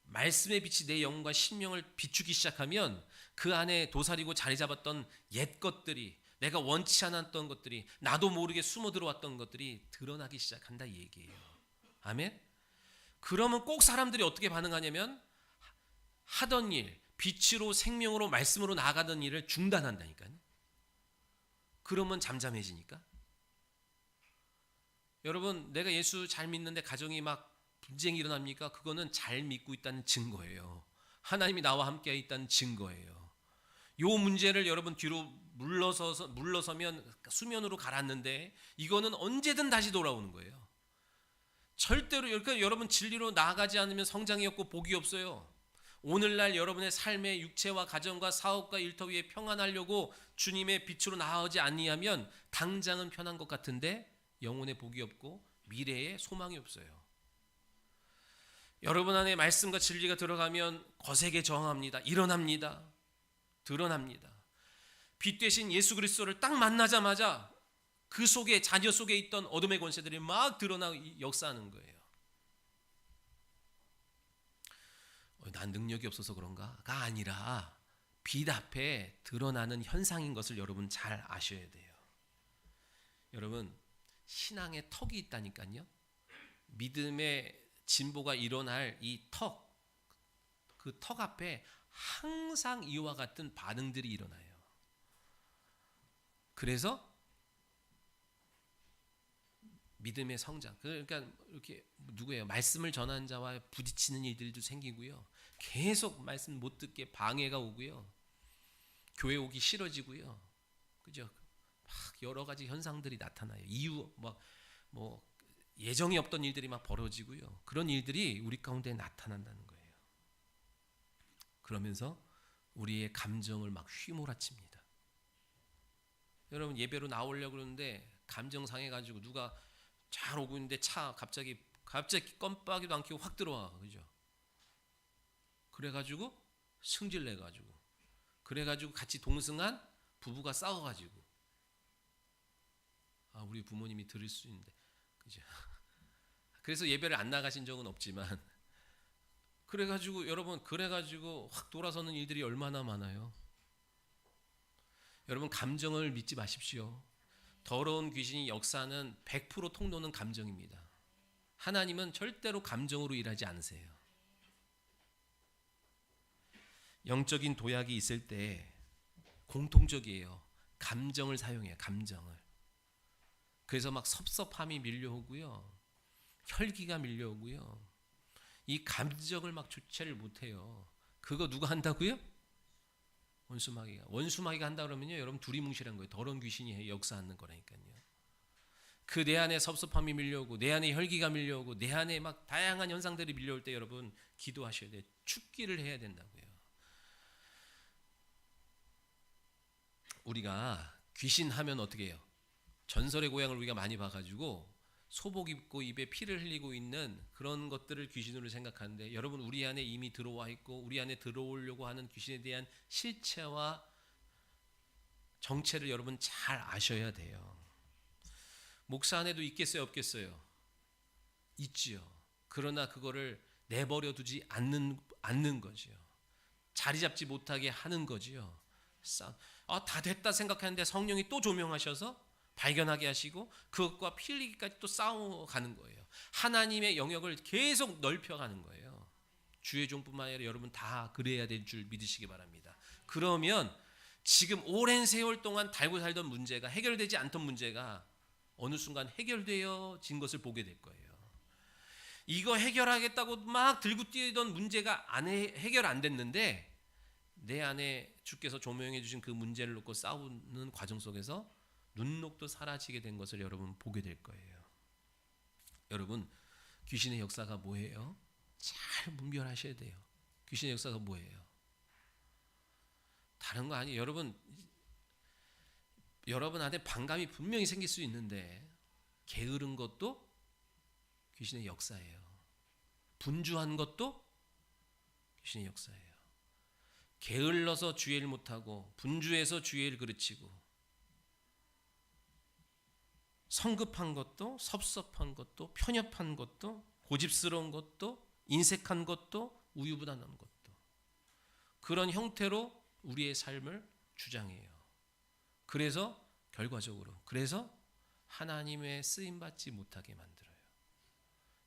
말씀의 빛이 내 영과 심령을 비추기 시작하면 그 안에 도사리고 자리 잡았던 옛 것들이, 내가 원치 않았던 것들이, 나도 모르게 숨어 들어왔던 것들이 드러나기 시작한다 이 얘기예요. 아멘. 그러면 꼭 사람들이 어떻게 반응하냐면 하던 일, 빛으로 생명으로 말씀으로 나아가던 일을 중단한다니까요. 그러면 잠잠해지니까. 여러분 내가 예수 잘 믿는데 가정이 막 분쟁이 일어납니까? 그거는 잘 믿고 있다는 증거예요. 하나님이 나와 함께 있다는 증거예요. 요 문제를 여러분 뒤로 물러서면 수면으로 가라앉는데 이거는 언제든 다시 돌아오는 거예요. 절대로. 그러니까 여러분 진리로 나아가지 않으면 성장이 없고 복이 없어요. 오늘날 여러분의 삶의 육체와 가정과 사업과 일터 위에 평안하려고 주님의 빛으로 나아오지 아니하면 당장은 편한 것 같은데 영혼의 복이 없고 미래에 소망이 없어요. 여러분 안에 말씀과 진리가 들어가면 거세게 저항합니다. 일어납니다. 드러납니다. 빛 대신 예수 그리스도를 딱 만나자마자 그 속에, 자녀 속에 있던 어둠의 권세들이 막 드러나고 역사하는 거예요. 난 능력이 없어서 그런가가 아니라 빛 앞에 드러나는 현상인 것을 여러분 잘 아셔야 돼요. 여러분 신앙의 턱이 있다니까요. 믿음의 진보가 일어날 이 턱, 그 턱 앞에 항상 이와 같은 반응들이 일어나요. 그래서 믿음의 성장, 그러니까 이렇게 누구예요? 말씀을 전하는 자와 부딪히는 일들도 생기고요. 계속 말씀 못 듣게 방해가 오고요. 교회 오기 싫어지고요. 그죠? 막 여러 가지 현상들이 나타나요. 이유 뭐 예정이 없던 일들이 막 벌어지고요. 그런 일들이 우리 가운데 나타난다는 거예요. 그러면서 우리의 감정을 막 휘몰아칩니다. 여러분 예배로 나오려고 그러는데 감정 상해가지고 누가 잘 오고 있는데 차 갑자기 껌빠기도 안 켜고 확 들어와. 그죠? 그래가지고 승질 내가지고 그래가지고 같이 동승한 부부가 싸워가지고 우리 부모님이 들을 수 있는데 그죠? 그래서 예배를 안 나가신 적은 없지만 그래가지고 여러분 그래가지고 확 돌아서는 일들이 얼마나 많아요. 여러분 감정을 믿지 마십시오. 더러운 귀신이 역사는 100% 통로는 감정입니다. 하나님은 절대로 감정으로 일하지 않으세요. 영적인 도약이 있을 때 공통적이에요. 감정을 사용해요. 감정을. 그래서 막 섭섭함이 밀려오고요. 혈기가 밀려오고요. 이 감정을 막 주체를 못해요. 그거 누가 한다고요? 원수마귀가 한다 그러면요, 여러분 두리뭉실한 거예요. 더러운 귀신이 역사하는 거라니까요. 그 내 안에 섭섭함이 밀려오고 내 안에 혈기가 밀려오고 내 안에 막 다양한 현상들이 밀려올 때 여러분 기도하셔야 돼요. 축기를 해야 된다고요. 우리가 귀신 하면 어떻게 해요? 전설의 고향을 우리가 많이 봐가지고 소복 입고 입에 피를 흘리고 있는 그런 것들을 귀신으로 생각하는데 여러분 우리 안에 이미 들어와 있고 우리 안에 들어오려고 하는 귀신에 대한 실체와 정체를 여러분 잘 아셔야 돼요. 목사 안에도 있겠어요, 없겠어요? 있지요. 그러나 그거를 내버려 두지 않는 거지요. 자리 잡지 못하게 하는 거지요. 다 됐다 생각하는데 성령이 또 조명하셔서 발견하게 하시고 그것과 필리기까지 또 싸워가는 거예요. 하나님의 영역을 계속 넓혀가는 거예요. 주의 종뿐만 아니라 여러분 다 그래야 될 줄 믿으시기 바랍니다. 그러면 지금 오랜 세월 동안 달고 살던 문제가 해결되지 않던 문제가 어느 순간 해결되어진 것을 보게 될 거예요. 이거 해결하겠다고 막 들고 뛰던 문제가 해결 안 됐는데 내 안에 주께서 조명해 주신 그 문제를 놓고 싸우는 과정 속에서 눈녹도 사라지게 된 것을 여러분 보게 될 거예요. 여러분 귀신의 역사가 뭐예요? 잘 분별하셔야 돼요. 귀신의 역사가 뭐예요? 다른 거 아니에요. 여러분한테 반감이 분명히 생길 수 있는데 게으른 것도 귀신의 역사예요. 분주한 것도 귀신의 역사예요. 게을러서 주의를 못하고 분주해서 주의를 그르치고 성급한 것도 섭섭한 것도 편협한 것도 고집스러운 것도 인색한 것도 우유부단한 것도 그런 형태로 우리의 삶을 주장해요. 그래서 결과적으로 하나님의 쓰임받지 못하게 만들어요.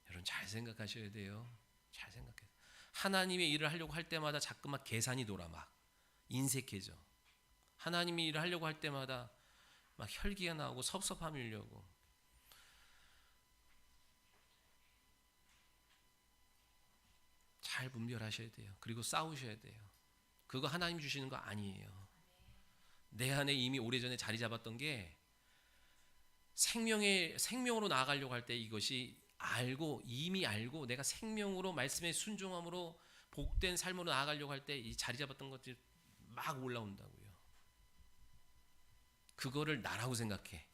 여러분 잘 생각하셔야 돼요. 잘 생각해요. 하나님의 일을 하려고 할 때마다 자꾸만 계산이 돌아 막 인색해져. 하나님의 일을 하려고 할 때마다 막 혈기가 나오고 섭섭함이 밀려오고 잘 분별하셔야 돼요. 그리고 싸우셔야 돼요. 그거 하나님 주시는 거 아니에요. 내 안에 이미 오래전에 자리 잡았던 게 생명으로 나아가려고 할 때 이것이 이미 알고 내가 생명으로 말씀에 순종함으로 복된 삶으로 나아가려고 할 때 이 자리 잡았던 것들이 막 올라온다고요. 그거를 나라고 생각해.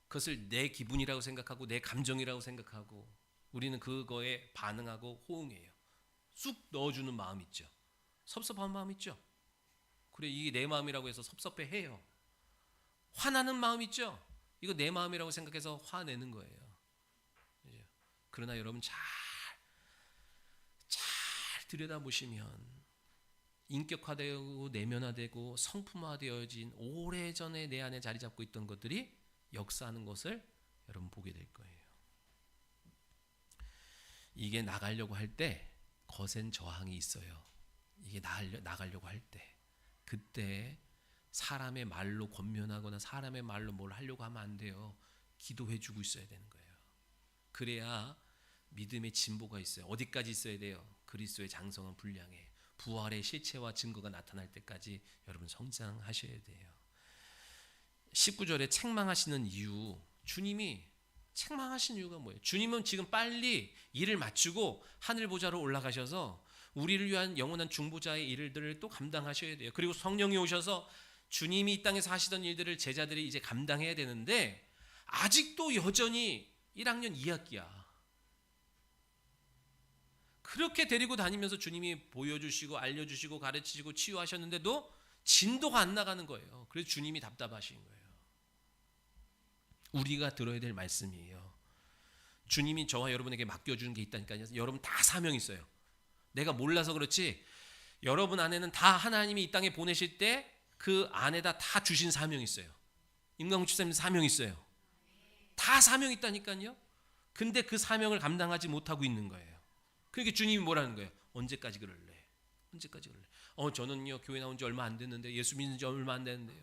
그것을 내 기분이라고 생각하고 내 감정이라고 생각하고 우리는 그거에 반응하고 호응해요. 쑥 넣어주는 마음 있죠. 섭섭한 마음 있죠. 그래 이게 내 마음이라고 해서 섭섭해 해요. 화나는 마음 있죠. 이거 내 마음이라고 생각해서 화내는 거예요. 그러나 여러분 잘 들여다보시면 인격화되고 내면화되고 성품화되어진 오래전에 내 안에 자리 잡고 있던 것들이 역사하는 것을 여러분 보게 될 거예요. 이게 나가려고 할 때 거센 저항이 있어요. 이게 나가려고 할 때 그때 사람의 말로 권면하거나 사람의 말로 뭘 하려고 하면 안 돼요. 기도해 주고 있어야 되는 거예요. 그래야 믿음의 진보가 있어요. 어디까지 있어야 돼요? 그리스도의 장성한 분량에 부활의 실체와 증거가 나타날 때까지 여러분 성장하셔야 돼요. 19절에 책망하시는 이유, 주님이 책망하신 이유가 뭐예요? 주님은 지금 빨리 일을 마치고 하늘 보좌로 올라가셔서 우리를 위한 영원한 중보자의 일들을 또 감당하셔야 돼요. 그리고 성령이 오셔서 주님이 이 땅에서 하시던 일들을 제자들이 이제 감당해야 되는데 아직도 여전히 1학년 2학기야. 그렇게 데리고 다니면서 주님이 보여주시고 알려주시고 가르치시고 치유하셨는데도 진도가 안 나가는 거예요. 그래서 주님이 답답하신 거예요. 우리가 들어야 될 말씀이에요. 주님이 저와 여러분에게 맡겨주는 게 있다니까요. 여러분 다 사명이 있어요. 내가 몰라서 그렇지 여러분 안에는 다 하나님이 이 땅에 보내실 때 그 안에다 다 주신 사명이 있어요. 임강훈 집사님 사명이 있어요. 다 사명이 있다니까요. 근데 그 사명을 감당하지 못하고 있는 거예요. 그러니까 주님이 뭐라는 거예요? 언제까지 그럴래? 언제까지 그럴래? 저는요 교회 나온 지 얼마 안 됐는데 예수 믿는 지 얼마 안 됐는데요.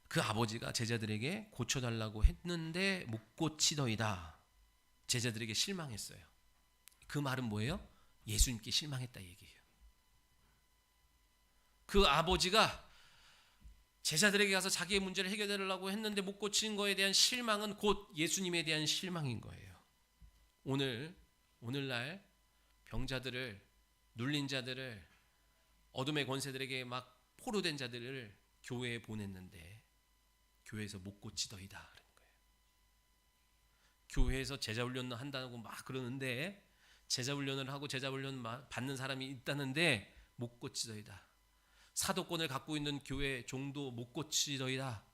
그 아버지가 제자들에게 고쳐달라고 했는데 못 고치더이다. 제자들에게 실망했어요. 그 말은 뭐예요? 예수님께 실망했다 얘기예요. 그 아버지가 제자들에게 가서 자기의 문제를 해결하려고 했는데 못 고친 거에 대한 실망은 곧 예수님에 대한 실망인 거예요. 오늘날 병자들을, 눌린 자들을, 어둠의 권세들에게 막 포로된 자들을 교회에 보냈는데 교회에서 못 고치더이다 그런 거예요. 교회에서 제자훈련을 한다고 막 그러는데 제자훈련을 하고 제자훈련 받는 사람이 있다는데 못 고치더이다. 사도권을 갖고 있는 교회 종도 못 고치더이다.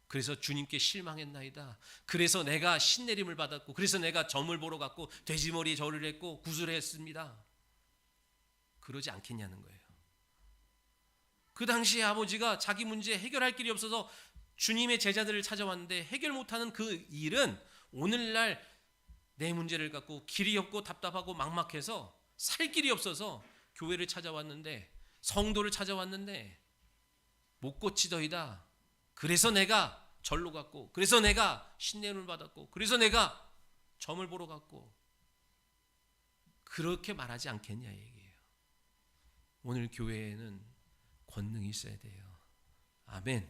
그래서 주님께 실망했나이다. 그래서 내가 신내림을 받았고 그래서 내가 점을 보러 갔고 돼지머리에 절을 했고 구슬을 했습니다. 그러지 않겠냐는 거예요. 그 당시에 아버지가 자기 문제 해결할 길이 없어서 주님의 제자들을 찾아왔는데 해결 못하는 그 일은 오늘날 내 문제를 갖고 길이 없고 답답하고 막막해서 살 길이 없어서 교회를 찾아왔는데 성도를 찾아왔는데 못 고치더이다. 그래서 내가 절로 갔고 그래서 내가 신내림을 받았고 그래서 내가 점을 보러 갔고 그렇게 말하지 않겠냐 얘기예요. 오늘 교회에는 권능이 있어야 돼요. 아멘.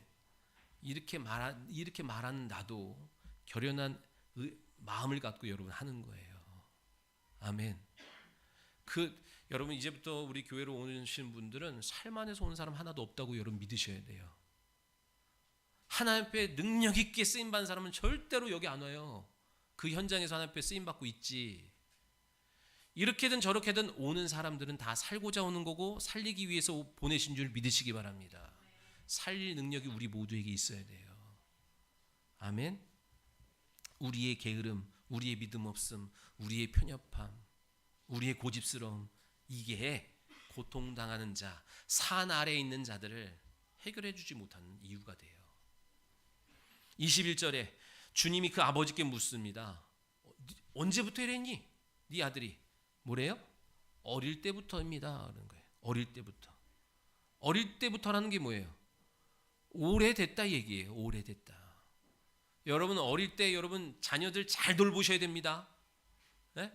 이렇게 말하는 나도 결연한 마음을 갖고 여러분 하는 거예요. 아멘. 여러분 이제부터 우리 교회로 오시는 분들은 삶 안에서 온 사람 하나도 없다고 여러분 믿으셔야 돼요. 하나님 앞에 능력 있게 쓰임 받는 사람은 절대로 여기 안 와요. 그 현장에서 하나님 앞에 쓰임 받고 있지. 이렇게든 저렇게든 오는 사람들은 다 살고자 오는 거고 살리기 위해서 보내신 줄 믿으시기 바랍니다. 살릴 능력이 우리 모두에게 있어야 돼요. 아멘. 우리의 게으름, 우리의 믿음 없음, 우리의 편협함, 우리의 고집스러움 이게 고통당하는 자, 산 아래에 있는 자들을 해결해 주지 못하는 이유가 돼요. 21절에 주님이 그 아버지께 묻습니다. 언제부터 이랬니? 네 아들이 뭐래요? 어릴 때부터입니다. 그런 거예요. 어릴 때부터. 어릴 때부터라는 게 뭐예요? 오래됐다 얘기예요. 오래됐다. 여러분 어릴 때 여러분 자녀들 잘 돌보셔야 됩니다. 네?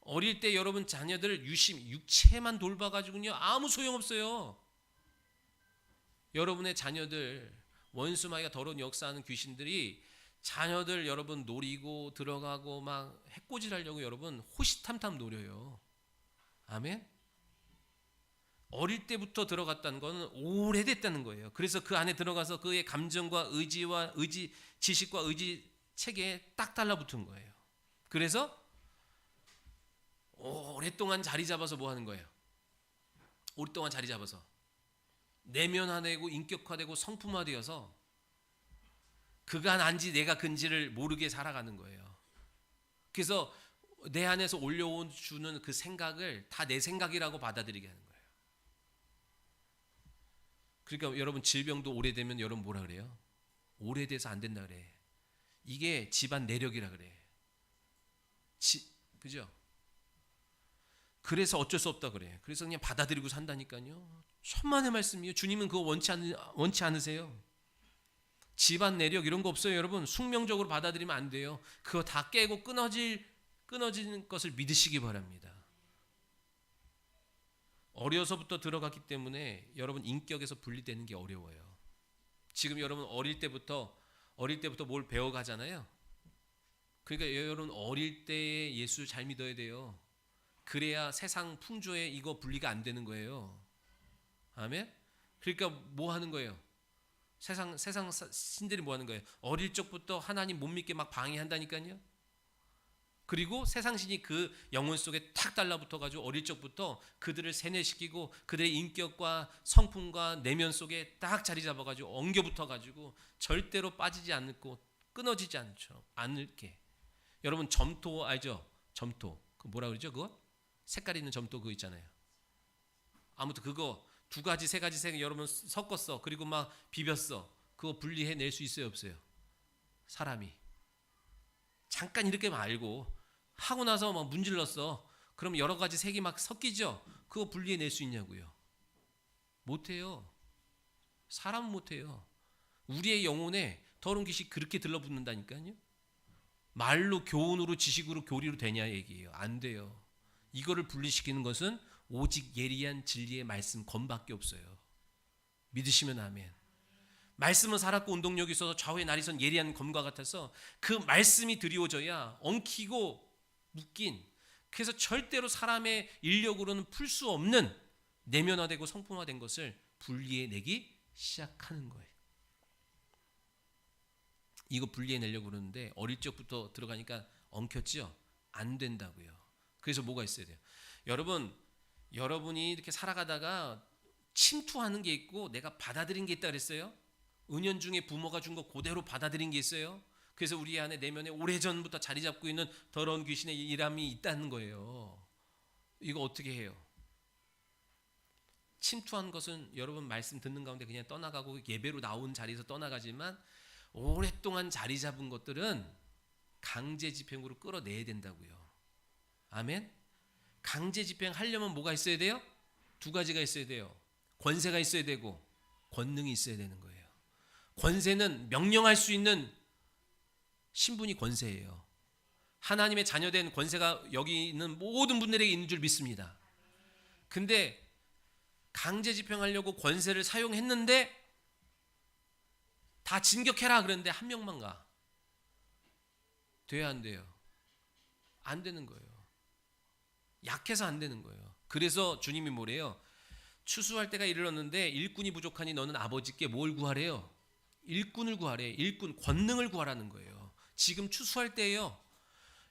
어릴 때 여러분 자녀들 육체만 돌봐가지고요 아무 소용없어요. 여러분의 자녀들 원수마귀가 더러운 역사하는 귀신들이 자녀들 여러분 노리고 들어가고 막 해코지하려고 여러분 호시탐탐 노려요. 아멘. 어릴 때부터 들어갔다는 것은 오래됐다는 거예요. 그래서 그 안에 들어가서 그의 감정과 의지와 지식과 의지 체계에 딱 달라붙은 거예요. 그래서 오랫동안 자리 잡아서 뭐 하는 거예요? 오랫동안 자리 잡아서 내면화되고 인격화되고 성품화되어서 그가 난지 내가 근지를 모르게 살아가는 거예요. 그래서 내 안에서 올려주는 그 생각을 다 내 생각이라고 받아들이게 하는 거예요. 그러니까 여러분 질병도 오래되면 여러분 뭐라 그래요? 오래돼서 안 된다 그래. 이게 집안 내력이라 그래. 그죠? 그래서 어쩔 수 없다 그래. 그래서 그냥 받아들이고 산다니까요. 천만의 말씀이에요. 주님은 그거 원치 않으세요. 집안 내력 이런 거 없어요. 여러분 숙명적으로 받아들이면 안 돼요. 그거 다 깨고 끊어지는 것을 믿으시기 바랍니다. 어려서부터 들어갔기 때문에 여러분 인격에서 분리되는 게 어려워요. 지금 여러분 어릴 때부터 뭘 배워가잖아요. 그러니까 여러분 어릴 때 예수 잘 믿어야 돼요. 그래야 세상 풍조에 이거 분리가 안 되는 거예요. 아멘. 그러니까 뭐 하는 거예요? 세상 신들이 뭐 하는 거예요? 어릴 적부터 하나님 못 믿게 막 방해한다니까요. 그리고 세상 신이 그 영혼 속에 탁 달라붙어 가지고 어릴 적부터 그들을 세뇌시키고 그들의 인격과 성품과 내면 속에 딱 자리 잡아 가지고 엉겨 붙어 가지고 절대로 빠지지 않고 끊어지지 않게. 여러분 점토 알죠? 점토. 그 뭐라 그러죠? 그거? 색깔 있는 점토 그거 있잖아요. 아무튼 그거 두 가지 세 가지 여러분 섞었어. 그리고 막 비볐어. 그거 분리해 낼 수 있어요, 없어요? 사람이 잠깐 이렇게 말고 하고 나서 막 문질렀어. 그럼 여러 가지 색이 막 섞이죠. 그거 분리해 낼 수 있냐고요? 못해요. 사람은 못해요. 우리의 영혼에 더러운 귀신이 그렇게 들러붙는다니까요. 말로 교훈으로 지식으로 교리로 되냐 얘기예요. 안 돼요. 이거를 분리시키는 것은 오직 예리한 진리의 말씀 검밖에 없어요. 믿으시면 아멘. 말씀은 살았고 운동력이 있어서 좌우에 날이 선 예리한 검과 같아서 그 말씀이 드리워져야 엉키고 묶인, 그래서 절대로 사람의 인력으로는 풀 수 없는 내면화되고 성품화된 것을 분리해내기 시작하는 거예요. 이거 분리해내려고 그러는데 어릴 적부터 들어가니까 엉켰죠? 안 된다고요. 그래서 뭐가 있어야 돼요? 여러분이 이렇게 살아가다가 침투하는 게 있고 내가 받아들인 게 있다 그랬어요. 은연중에 부모가 준 거 그대로 받아들인 게 있어요. 그래서 우리 안에 내면에 오래전부터 자리 잡고 있는 더러운 귀신의 일함이 있다는 거예요. 이거 어떻게 해요? 침투한 것은 여러분 말씀 듣는 가운데 그냥 떠나가고 예배로 나온 자리에서 떠나가지만 오랫동안 자리 잡은 것들은 강제 집행으로 끌어내야 된다고요. 아멘? 강제 집행하려면 뭐가 있어야 돼요? 두 가지가 있어야 돼요. 권세가 있어야 되고 권능이 있어야 되는 거예요. 권세는 명령할 수 있는 신분이 권세예요. 하나님의 자녀된 권세가 여기 있는 모든 분들에게 있는 줄 믿습니다. 근데 강제 집행하려고 권세를 사용했는데 다 진격해라 그랬는데 한 명만 가. 돼야 안 돼요? 안 되는 거예요. 약해서 안 되는 거예요. 그래서 주님이 뭐래요? 추수할 때가 이르렀는데 일꾼이 부족하니 너는 아버지께 뭘 구하래요? 일꾼을 구하래. 일꾼, 권능을 구하라는 거예요. 지금 추수할 때예요.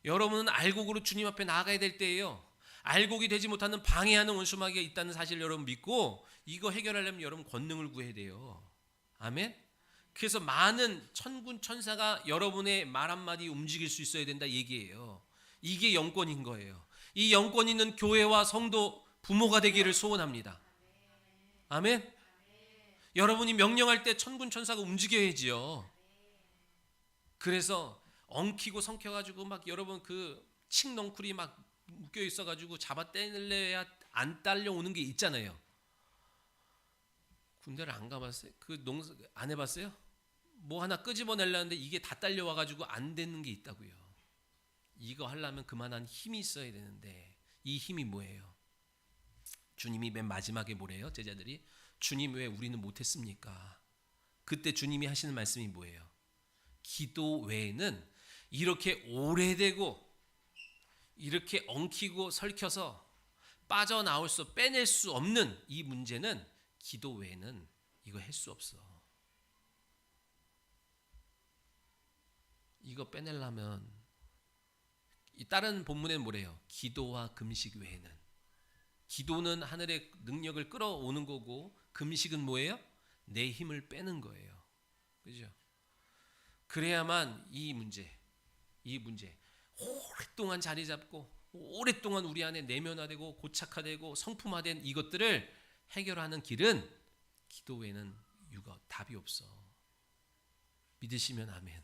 여러분은 알곡으로 주님 앞에 나아가야 될 때예요. 알곡이 되지 못하는 방해하는 원수마귀가 있다는 사실을 여러분 믿고 이거 해결하려면 여러분 권능을 구해야 돼요. 아멘? 그래서 많은 천군 천사가 여러분의 말 한마디 움직일 수 있어야 된다 얘기예요. 이게 영권인 거예요. 이 영권 있는 교회와 성도 부모가 되기를 소원합니다. 아멘? 여러분이 명령할 때 천군 천사가 움직여야지요. 그래서 엉키고 성켜가지고 막 여러분 그 칡넝쿨이 막 묶여 있어가지고 잡아 떼내야 안 딸려오는 게 있잖아요. 군대를 안 가봤어요? 그 농사 안 해봤어요? 뭐 하나 끄집어내려는데 이게 다 딸려와가지고 안 되는 게 있다고요. 이거 하려면 그만한 힘이 있어야 되는데 이 힘이 뭐예요? 주님이 맨 마지막에 뭐래요? 제자들이 주님 왜 우리는 못했습니까? 그때 주님이 하시는 말씀이 뭐예요? 기도 외에는 이렇게 오래되고 이렇게 엉키고 설켜서 빠져나올 수 빼낼 수 없는 이 문제는 기도 외에는 이거 할 수 없어. 이거 빼내려면 이 다른 본문에는 뭐래요? 기도와 금식 외에는. 기도는 하늘의 능력을 끌어오는 거고 금식은 뭐예요? 내 힘을 빼는 거예요. 그죠? 그래야만 이 문제 오랫동안 자리 잡고 오랫동안 우리 안에 내면화되고 고착화되고 성품화된 이것들을 해결하는 길은 기도 외에는 답이 없어. 믿으시면 아멘.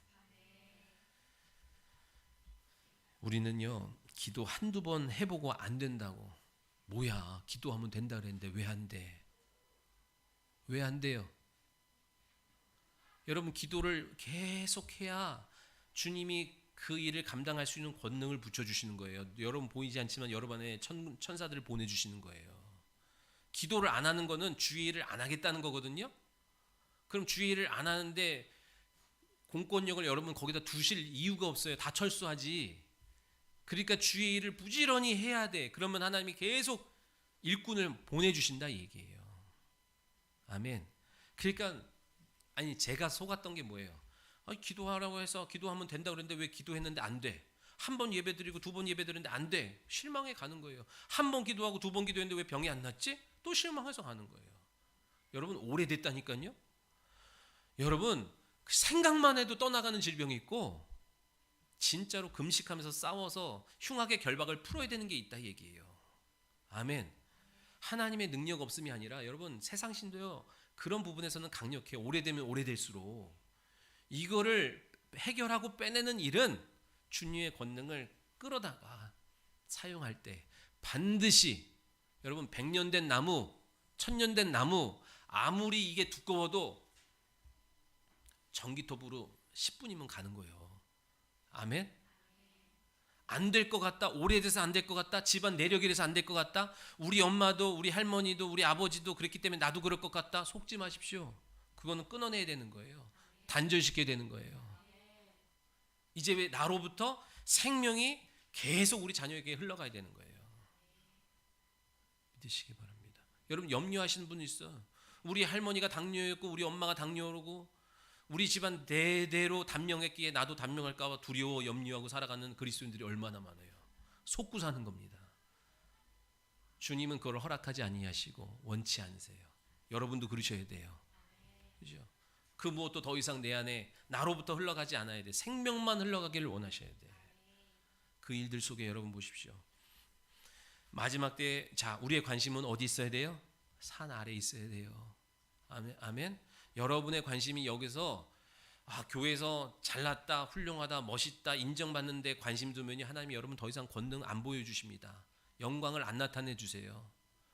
우리는요 기도 한두 번 해보고 안 된다고 뭐야 기도하면 된다 그랬는데 왜 안 돼? 왜 안 돼요? 여러분 기도를 계속해야 주님이 그 일을 감당할 수 있는 권능을 붙여주시는 거예요. 여러분 보이지 않지만 여러분 안에 천사들을 보내주시는 거예요. 기도를 안 하는 거는 주의 일을 안 하겠다는 거거든요. 그럼 주의 일을 안 하는데 공권력을 여러분 거기다 두실 이유가 없어요. 다 철수하지. 그러니까 주의 일을 부지런히 해야 돼. 그러면 하나님이 계속 일꾼을 보내주신다 이 얘기예요. 아멘. 그러니까 아니 제가 속았던 게 뭐예요? 기도하라고 해서 기도하면 된다 그랬는데 왜 기도했는데 안 돼? 한 번 예배드리고 두 번 예배드리는데 안 돼. 실망해 가는 거예요. 한 번 기도하고 두 번 기도했는데 왜 병이 안 낫지? 또 실망해서 가는 거예요. 여러분 오래됐다니까요. 여러분 생각만 해도 떠나가는 질병이 있고 진짜로 금식하면서 싸워서 흉악의 결박을 풀어야 되는 게 있다 얘기예요. 아멘. 하나님의 능력 없음이 아니라 여러분 세상 신도요 그런 부분에서는 강력해요. 오래되면 오래될수록 이거를 해결하고 빼내는 일은 주님의 권능을 끌어다가 사용할 때 반드시 여러분 100년 된 나무 1000년 된 나무 아무리 이게 두꺼워도 전기톱으로 10분이면 가는 거예요. 아멘. 안 될 것 같다. 오래돼서 안 될 것 같다. 집안 내력이라서 안 될 것 같다. 우리 엄마도 우리 할머니도 우리 아버지도 그랬기 때문에 나도 그럴 것 같다. 속지 마십시오. 그거는 끊어내야 되는 거예요. 단절시켜야 되는 거예요. 이제 왜 나로부터 생명이 계속 우리 자녀에게 흘러가야 되는 거예요. 믿으시기 바랍니다. 여러분 염려하시는 분 있어. 우리 할머니가 당뇨였고 우리 엄마가 당뇨고 우리 집안 대대로 단명했기에 나도 단명할까 봐 두려워 염려하고 살아가는 그리스도인들이 얼마나 많아요. 속고 사는 겁니다. 주님은 그걸 허락하지 아니하시고 원치 않으세요. 여러분도 그러셔야 돼요. 그죠? 그 무엇도 더 이상 내 안에 나로부터 흘러가지 않아야 돼. 생명만 흘러가기를 원하셔야 돼. 그 일들 속에 여러분 보십시오. 마지막 때에 자 우리의 관심은 어디 있어야 돼요? 산 아래 있어야 돼요. 아멘. 아멘. 여러분의 관심이 여기서 교회에서 잘났다, 훌륭하다, 멋있다, 인정받는데 관심 두면이 하나님이 여러분 더 이상 권능 안 보여주십니다. 영광을 안 나타내 주세요.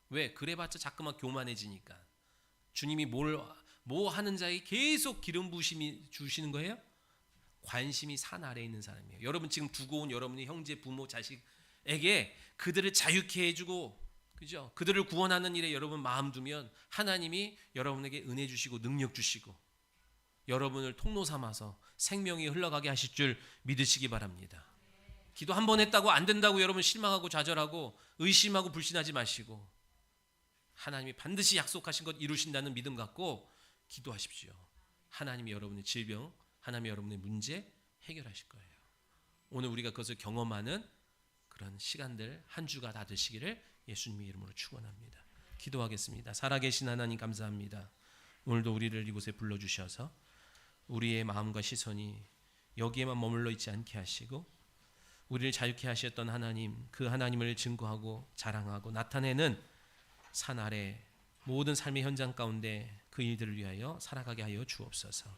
왜? 그래봤자 자꾸만 교만해지니까. 주님이 뭐 하는 자에 계속 기름 부으심이 주시는 거예요? 관심이 산 아래에 있는 사람이에요. 여러분 지금 두고 온 여러분의 형제, 부모, 자식에게 그들을 자유케 해주고 그죠? 그들을 구원하는 일에 여러분 마음 두면 하나님이 여러분에게 은혜 주시고 능력 주시고 여러분을 통로 삼아서 생명이 흘러가게 하실 줄 믿으시기 바랍니다. 기도 한 번 했다고 안 된다고 여러분 실망하고 좌절하고 의심하고 불신하지 마시고 하나님이 반드시 약속하신 것 이루신다는 믿음 갖고 기도하십시오. 하나님이 여러분의 질병, 하나님이 여러분의 문제 해결하실 거예요. 오늘 우리가 그것을 경험하는 그런 시간들 한 주가 다 되시기를 예수님의 이름으로 축원합니다. 기도하겠습니다. 살아계신 하나님 감사합니다. 오늘도 우리를 이곳에 불러주셔서 우리의 마음과 시선이 여기에만 머물러 있지 않게 하시고 우리를 자유케 하셨던 하나님, 그 하나님을 증거하고 자랑하고 나타내는 산 아래 모든 삶의 현장 가운데 그 일들을 위하여 살아가게 하여 주옵소서.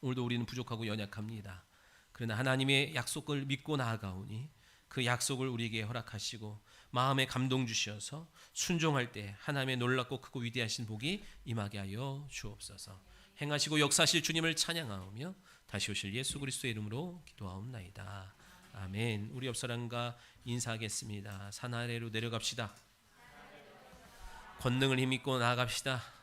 오늘도 우리는 부족하고 연약합니다. 그러나 하나님의 약속을 믿고 나아가오니 그 약속을 우리에게 허락하시고 마음에 감동 주셔서 순종할 때 하나님의 놀랍고 크고 위대하신 복이 임하게 하여 주옵소서. 행하시고 역사하실 주님을 찬양하오며 다시 오실 예수 그리스도의 이름으로 기도하옵나이다. 아멘. 우리 옆 사람과 인사하겠습니다. 산 아래로 내려갑시다. 권능을 힘입고 나아갑시다.